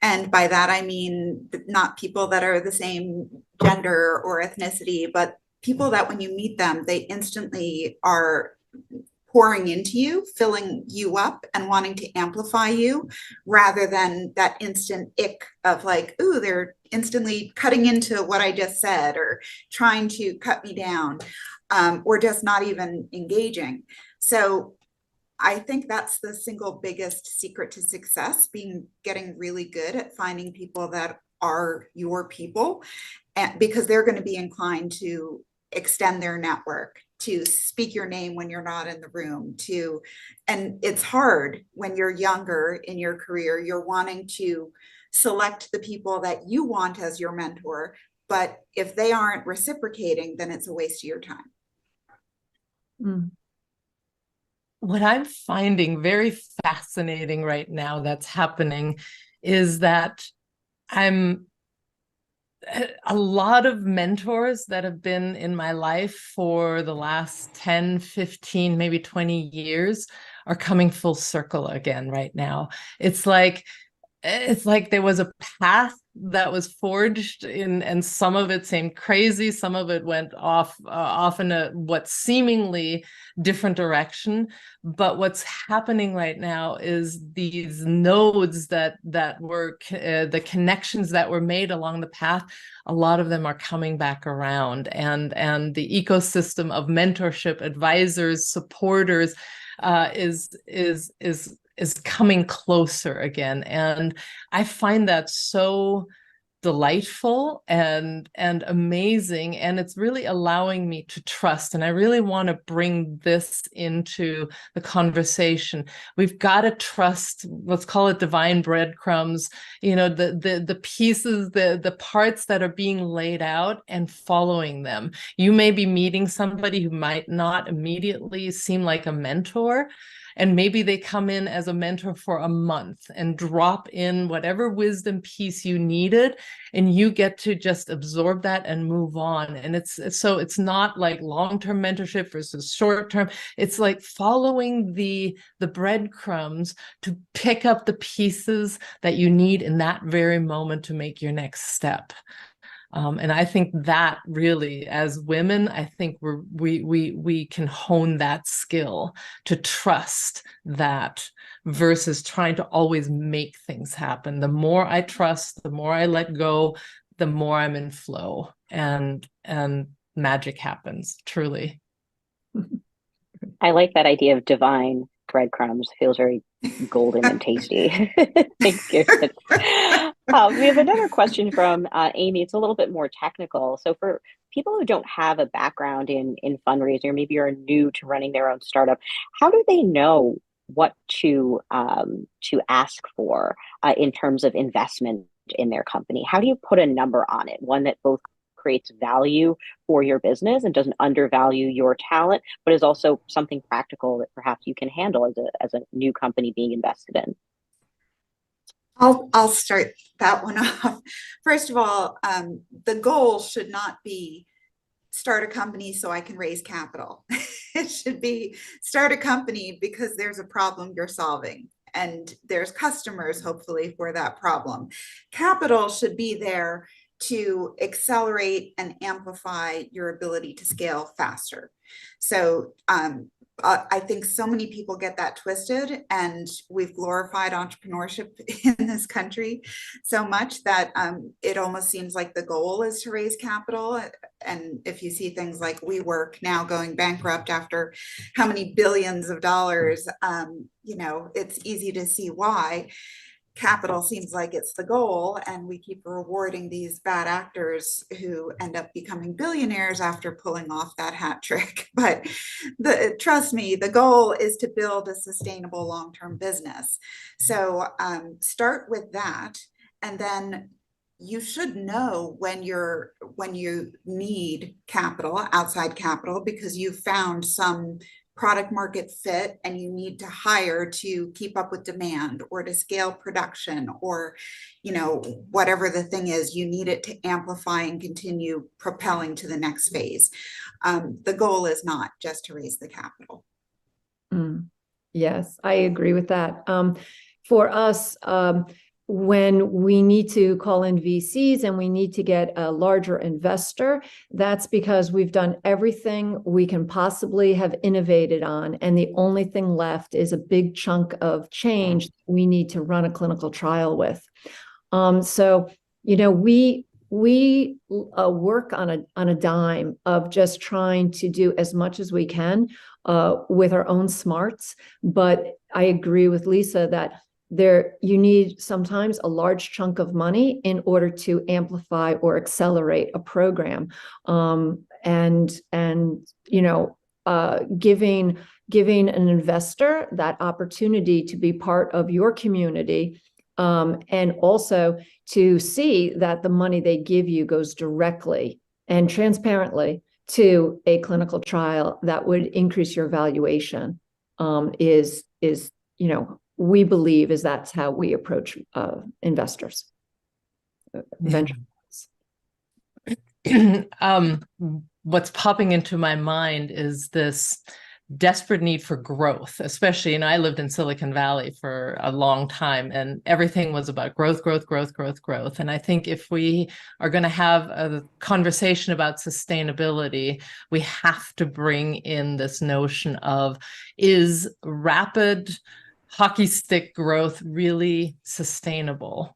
Speaker 5: And by that, I mean, not people that are the same gender or ethnicity, but people that when you meet them, they instantly are pouring into you, filling you up and wanting to amplify you, rather than that instant ick of like, ooh, they're instantly cutting into what I just said or trying to cut me down, or just not even engaging. So I think that's the single biggest secret to success, getting really good at finding people that are your people, and because they're going to be inclined to extend their network, to speak your name when you're not in the room, and it's hard when you're younger in your career, you're wanting to select the people that you want as your mentor, but if they aren't reciprocating, then it's a waste of your time.
Speaker 7: Mm.
Speaker 6: What I'm finding very fascinating right now that's happening is that a lot of mentors that have been in my life for the last 10, 15, maybe 20 years are coming full circle again right now. It's like there was a path that was forged in, and some of it seemed crazy, some of it went off in a what seemingly different direction. But what's happening right now is these nodes that were the connections that were made along the path, a lot of them are coming back around, and the ecosystem of mentorship, advisors, supporters is coming closer again. And I find that so delightful and amazing, and it's really allowing me to trust. And I really want to bring this into the conversation. We've got to trust, let's call it divine breadcrumbs, the pieces, the parts that are being laid out, and following them. You may be meeting somebody who might not immediately seem like a mentor, and maybe they come in as a mentor for a month and drop in whatever wisdom piece you needed, and you get to just absorb that and move on. And it's not like long-term mentorship versus short-term. It's like following the breadcrumbs to pick up the pieces that you need in that very moment to make your next step. And I think that really, as women, I think we can hone that skill to trust that, versus trying to always make things happen. The more I trust, the more I let go, the more I'm in flow, and magic happens, truly.
Speaker 4: I like that idea of divine breadcrumbs. Feels very golden and tasty. Thank you. We have another question from Amy. It's a little bit more technical. So for people who don't have a background in fundraising, or maybe are new to running their own startup, how do they know what to ask for in terms of investment in their company? How do you put a number on it? One that both creates value for your business and doesn't undervalue your talent, but is also something practical that perhaps you can handle as a new company being invested in.
Speaker 5: I'll start that one off. First of all, the goal should not be start a company so I can raise capital. It should be start a company because there's a problem you're solving, and there's customers, hopefully, for that problem. Capital should be there to accelerate and amplify your ability to scale faster. So I think so many people get that twisted, and we've glorified entrepreneurship in this country so much that it almost seems like the goal is to raise capital. And if you see things like WeWork now going bankrupt after how many billions of dollars, it's easy to see why. Capital seems like it's the goal, and we keep rewarding these bad actors who end up becoming billionaires after pulling off that hat trick. But trust me, the goal is to build a sustainable long-term business. So start with that, and then you should know when you need capital, outside capital, because you've found some product market fit and you need to hire to keep up with demand or to scale production, or, you know, whatever the thing is, you need it to amplify and continue propelling to the next phase. The goal is not just to raise the capital.
Speaker 7: Yes, I agree with that. For us, when we need to call in VCs and we need to get a larger investor, that's because we've done everything we can possibly have innovated on. And the only thing left is a big chunk of change we need to run a clinical trial with. So, you know, we work on a dime of just trying to do as much as we can with our own smarts. But I agree with Lisa that you need sometimes a large chunk of money in order to amplify or accelerate a program. And you know, giving an investor that opportunity to be part of your community, and also to see that the money they give you goes directly and transparently to a clinical trial that would increase your valuation, is, you know, we believe that's how we approach investors. Venture.
Speaker 6: What's popping into my mind is this desperate need for growth, especially, and I lived in Silicon Valley for a long time, and everything was about growth, growth, growth, growth, growth. And I think if we are going to have a conversation about sustainability, we have to bring in this notion of, is rapid hockey stick growth really sustainable?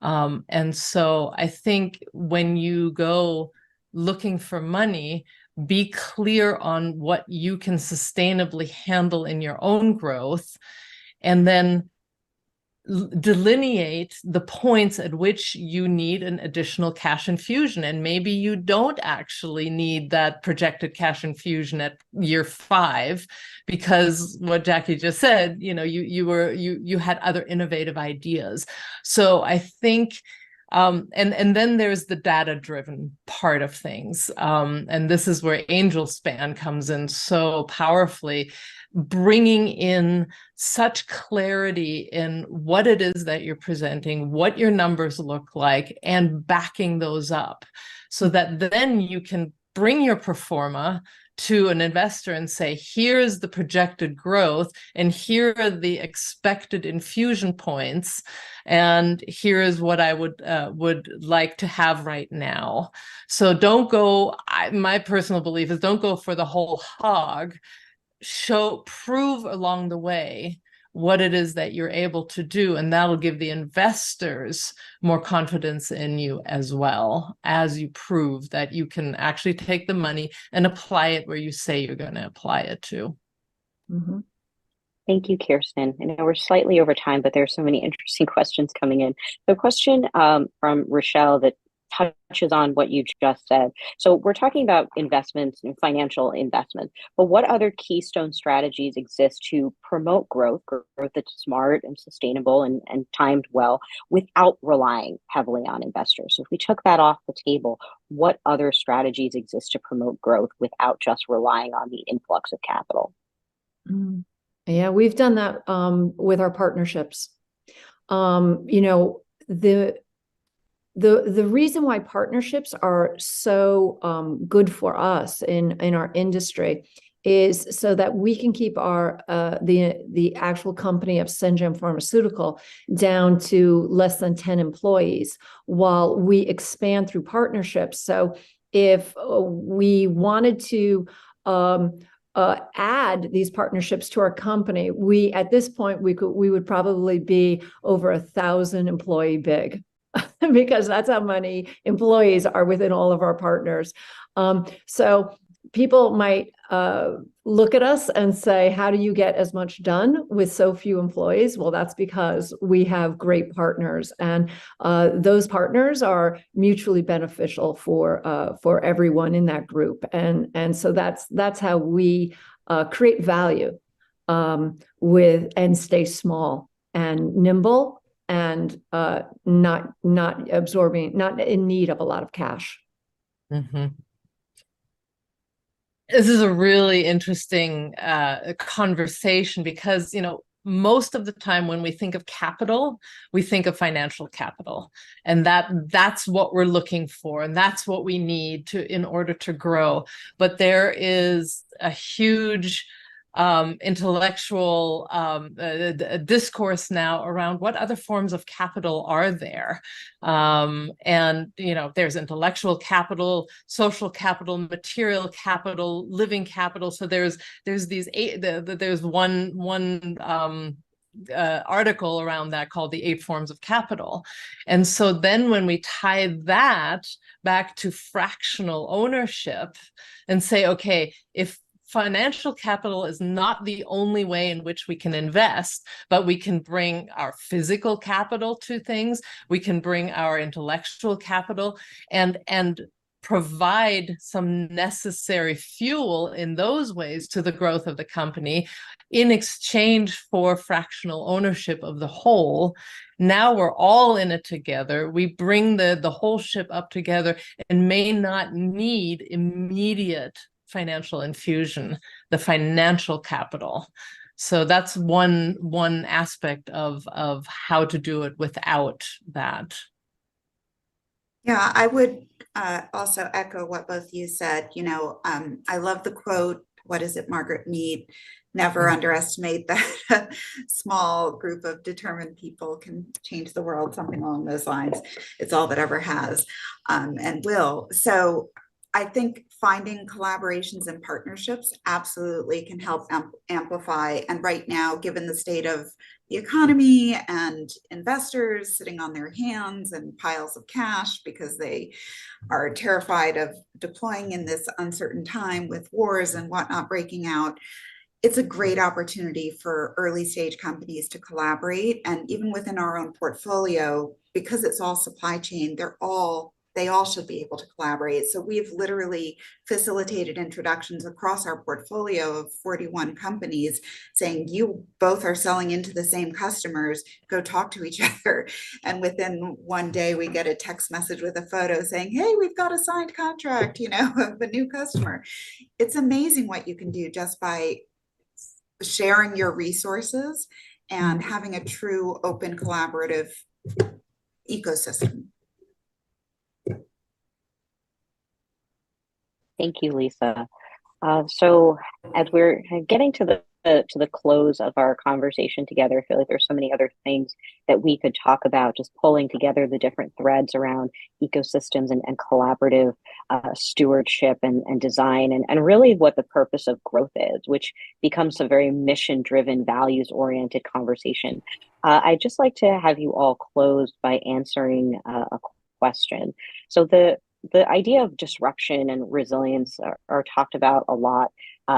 Speaker 6: And so I think when you go looking for money, be clear on what you can sustainably handle in your own growth, and then delineate the points at which you need an additional cash infusion. And maybe you don't actually need that projected cash infusion at year 5, because what Jackie just said, you know, you had other innovative ideas. So I think, and then there's the data-driven part of things. And this is where Angel Span comes in so powerfully, bringing in such clarity in what it is that you're presenting, what your numbers look like, and backing those up so that then you can bring your pro forma to an investor and say, here's the projected growth, and here are the expected infusion points, and here is what I would like to have right now. So don't go, my personal belief is, don't go for the whole hog. Prove along the way what it is that you're able to do, and that'll give the investors more confidence in you, as well as you prove that you can actually take the money and apply it where you say you're going to apply it to.
Speaker 7: Mm-hmm.
Speaker 4: Thank you, Kirsten. I know we're slightly over time, but there's so many interesting questions coming in. The question from Rochelle that touches on what you just said. So we're talking about investments and financial investments, but what other keystone strategies exist to promote growth that's smart and sustainable and timed well without relying heavily on investors? So if we took that off the table, what other strategies exist to promote growth without just relying on the influx of capital?
Speaker 7: Yeah, we've done that with our partnerships. You know, the reason why partnerships are so good for us in our industry is so that we can keep our the actual company of Syngene Pharmaceutical down to less than 10 employees while we expand through partnerships. So if we wanted to add these partnerships to our company, at this point we would probably be over 1,000 employee big. Because that's how many employees are within all of our partners. So people might look at us and say, how do you get as much done with so few employees? Well, that's because we have great partners, and those partners are mutually beneficial for everyone in that group. And so that's how we create value and stay small and nimble, and not in need of a lot of cash.
Speaker 6: Mm-hmm. This is a really interesting conversation because, most of the time when we think of capital, we think of financial capital, and that's what we're looking for, and that's what we need in order to grow. But there is a huge intellectual discourse now around what other forms of capital are there. And, there's intellectual capital, social capital, material capital, living capital. So there's these there's one article around that called the 8 forms of capital. And so then when we tie that back to fractional ownership and say, okay, if financial capital is not the only way in which we can invest, but we can bring our physical capital to things, we can bring our intellectual capital and provide some necessary fuel in those ways to the growth of the company in exchange for fractional ownership of the whole. Now we're all in it together. We bring the whole ship up together and may not need immediate financial infusion, the financial capital. So that's one aspect of how to do it without that.
Speaker 5: Yeah, I would also echo what both you said. I love the quote, what is it, Margaret Mead? Never underestimate that a small group of determined people can change the world, something along those lines. It's all that ever has and will. So I think finding collaborations and partnerships absolutely can help amplify. And right now, given the state of the economy and investors sitting on their hands and piles of cash because they are terrified of deploying in this uncertain time with wars and whatnot breaking out, it's a great opportunity for early stage companies to collaborate. And even within our own portfolio, because it's all supply chain, they all should be able to collaborate. So we've literally facilitated introductions across our portfolio of 41 companies saying, you both are selling into the same customers, go talk to each other. And within one day, we get a text message with a photo saying, hey, we've got a signed contract, of a new customer. It's amazing what you can do just by sharing your resources and having a true open collaborative ecosystem.
Speaker 4: Thank you, Lisa. So as we're getting to the close of our conversation together, I feel like there's so many other things that we could talk about, just pulling together the different threads around ecosystems and collaborative stewardship and design, and really what the purpose of growth is, which becomes a very mission-driven, values-oriented conversation. I'd just like to have you all close by answering a question. So the idea of disruption and resilience are talked about a lot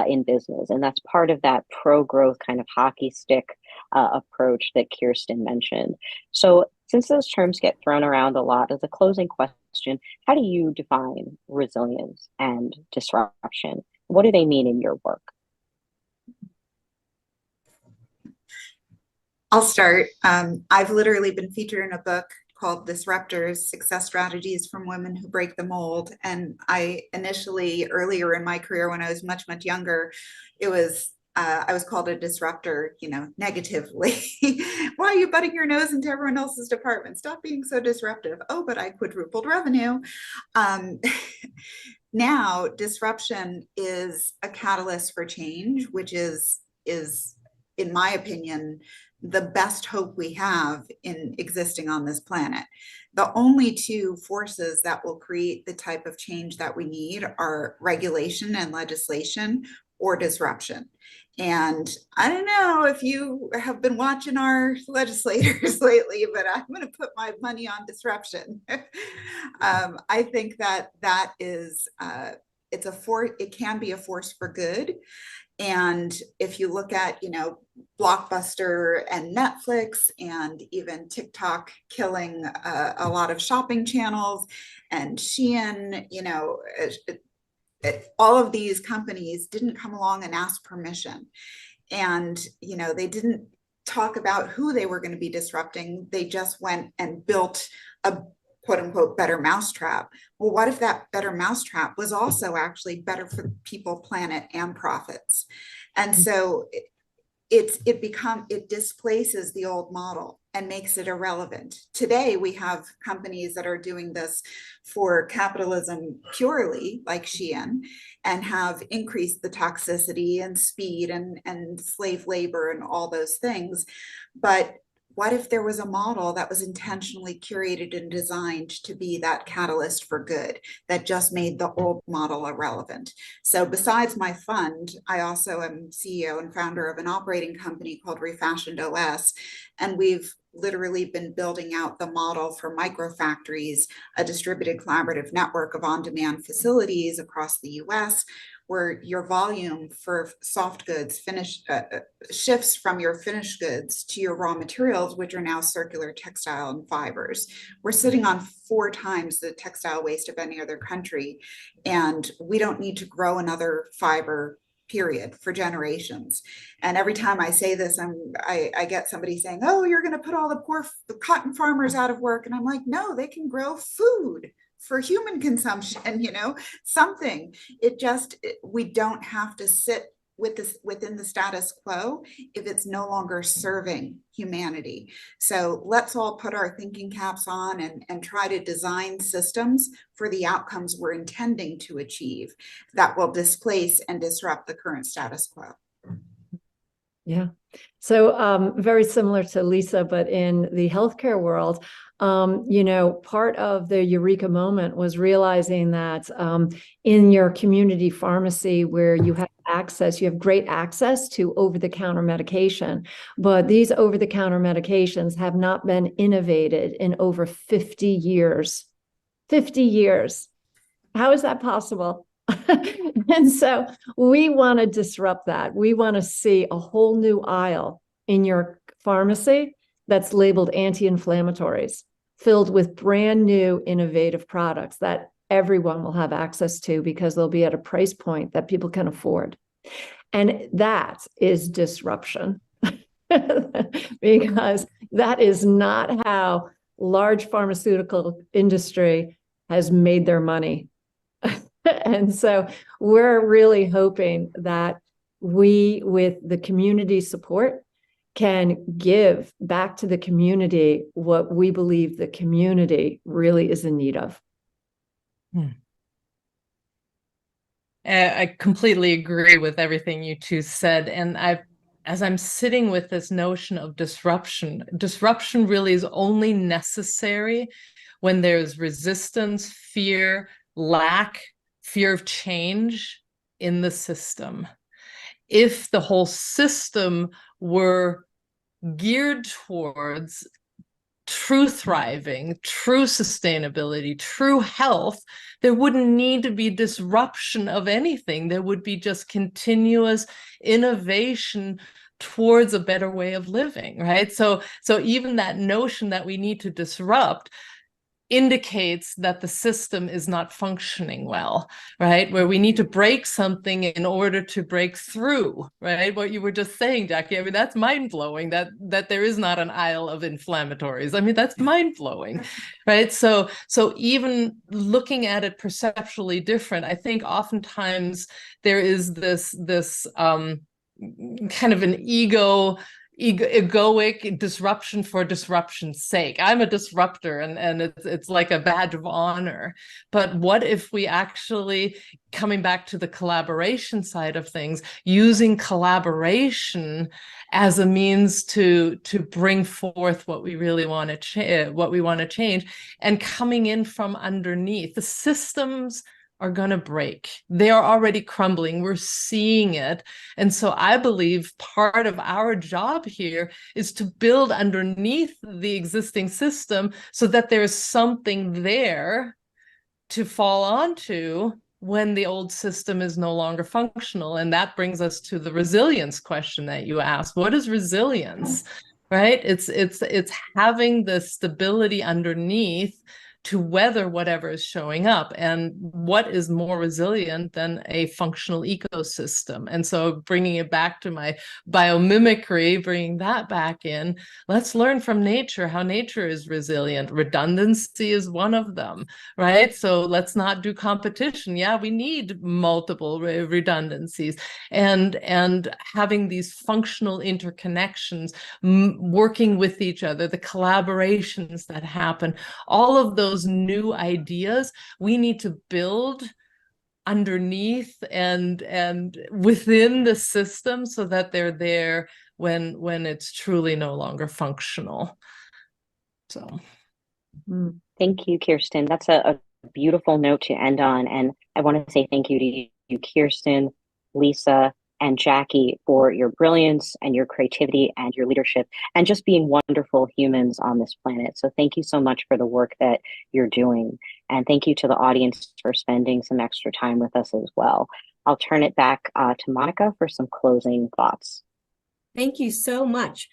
Speaker 4: in business, and that's part of that pro-growth kind of hockey stick approach that Kirsten mentioned. So since those terms get thrown around a lot, as a closing question, how do you define resilience and disruption? What do they mean in your work?
Speaker 5: I'll start. I've literally been featured in a book called Disruptors: Success Strategies from Women Who Break the Mold. And I initially, earlier in my career, when I was much, much younger, I was called a disruptor, negatively. Why are you butting your nose into everyone else's department? Stop being so disruptive. Oh, but I quadrupled revenue. Now, disruption is a catalyst for change, which is, in my opinion, the best hope we have in existing on this planet. The only two forces that will create the type of change that we need are regulation and legislation, or disruption. And I don't know if you have been watching our legislators lately, but I'm going to put my money on disruption. I think that is, it can be a force for good. And if you look at, Blockbuster and Netflix and even TikTok killing a lot of shopping channels, and Shein, all of these companies didn't come along and ask permission. And, they didn't talk about who they were going to be disrupting. They just went and built quote unquote better mousetrap. Well, what if that better mousetrap was also actually better for people, planet, and profits? And so it displaces the old model and makes it irrelevant. Today, we have companies that are doing this for capitalism purely, like Shein, and have increased the toxicity and speed and slave labor and all those things. But what if there was a model that was intentionally curated and designed to be that catalyst for good that just made the old model irrelevant? So besides my fund, I also am CEO and founder of an operating company called Refashioned OS. And we've literally been building out the model for microfactories, a distributed collaborative network of on-demand facilities across the US, where your volume for soft goods shifts from your finished goods to your raw materials, which are now circular textile and fibers. We're sitting on 4 times the textile waste of any other country, and we don't need to grow another fiber, period, for generations. And every time I say this, I get somebody saying, oh, you're going to put all the poor cotton farmers out of work. And I'm like, no, they can grow food for human consumption, something. We don't have to sit with this within the status quo if it's no longer serving humanity. So let's all put our thinking caps on and try to design systems for the outcomes we're intending to achieve that will displace and disrupt the current status quo.
Speaker 7: Yeah. So very similar to Lisa, but in the healthcare world, part of the eureka moment was realizing that in your community pharmacy where you have great access to over-the-counter medication, but these over-the-counter medications have not been innovated in over 50 years. 50 years. How is that possible? And so we want to disrupt that. We want to see a whole new aisle in your pharmacy that's labeled anti-inflammatories, filled with brand new innovative products that everyone will have access to because they'll be at a price point that people can afford. And that is disruption because that is not how large pharmaceutical industry has made their money. And so we're really hoping that we, with the community support, can give back to the community what we believe the community really is in need of.
Speaker 6: I completely agree with everything you two said. And as I'm sitting with this notion of disruption really is only necessary when there's resistance, fear, fear of change in the system. If the whole system were geared towards true thriving, true sustainability, true health, there wouldn't need to be disruption of anything. There would be just continuous innovation towards a better way of living, right? So even that notion that we need to disrupt indicates that the system is not functioning well, right? Where we need to break something in order to break through, right? What you were just saying, Jackie, I mean, that's mind-blowing that there is not an aisle of inflammatories. I mean, that's mind-blowing, right? So even looking at it perceptually different, I think oftentimes there is this kind of an egoic disruption for disruption's sake. I'm a disruptor and it's like a badge of honor. But what if we actually, coming back to the collaboration side of things, using collaboration as a means to bring forth what we really want to change, and coming in from underneath. The systems are going to break. They are already crumbling. We're seeing it. And so I believe part of our job here is to build underneath the existing system so that there's something there to fall onto when the old system is no longer functional. And that brings us to the resilience question that you asked. What is resilience? Right? It's having the stability underneath to weather whatever is showing up. And what is more resilient than a functional ecosystem? And so bringing it back to my biomimicry, bringing that back in, let's learn from nature how nature is resilient. Redundancy is one of them, right? So let's not do competition. Yeah, we need multiple redundancies, and having these functional interconnections, working with each other, the collaborations that happen, all of those new ideas we need to build underneath and within the system so that they're there when it's truly no longer functional. So
Speaker 4: thank you, Kirsten. That's a beautiful note to end on. And I want to say thank you to you, Kirsten, Lisa, and Jackie, for your brilliance and your creativity and your leadership and just being wonderful humans on this planet. So thank you so much for the work that you're doing. And thank you to the audience for spending some extra time with us as well. I'll turn it back to Monica for some closing thoughts.
Speaker 1: Thank you so much.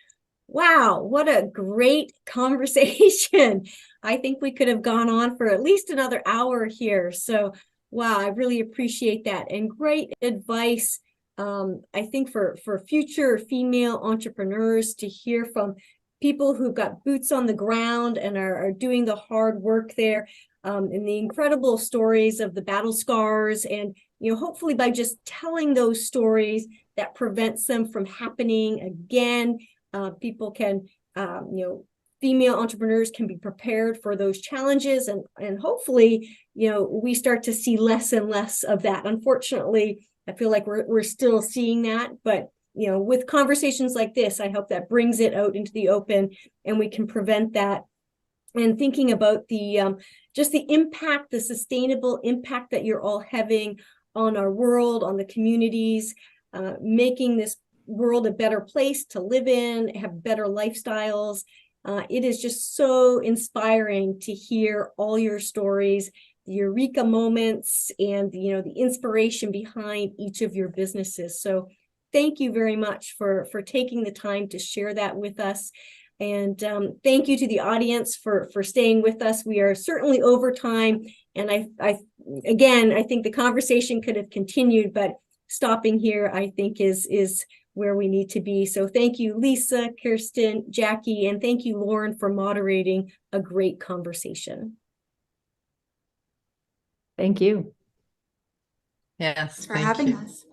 Speaker 1: Wow, what a great conversation. I think we could have gone on for at least another hour here. So, wow, I really appreciate that. And great advice, I think, for future female entrepreneurs to hear from people who've got boots on the ground and are doing the hard work there, and the incredible stories of the battle scars. And, hopefully by just telling those stories, that prevents them from happening again. People can, female entrepreneurs can be prepared for those challenges, and hopefully, we start to see less and less of that. Unfortunately, I feel like we're still seeing that, but with conversations like this, I hope that brings it out into the open and we can prevent that. And thinking about the just the impact, the sustainable impact that you're all having on our world, on the communities, making this world a better place to live in, have better lifestyles. It is just so inspiring to hear all your stories, the eureka moments, and the inspiration behind each of your businesses. So thank you very much for taking the time to share that with us. And thank you to the audience for staying with us. We are certainly over time. And I think the conversation could have continued, but stopping here, I think, is where we need to be. So thank you, Lisa, Kirsten, Jackie, and thank you, Lauren, for moderating a great conversation.
Speaker 7: Thank you.
Speaker 6: Yes,
Speaker 5: Thanks for
Speaker 6: thank
Speaker 5: having
Speaker 6: you.
Speaker 5: us.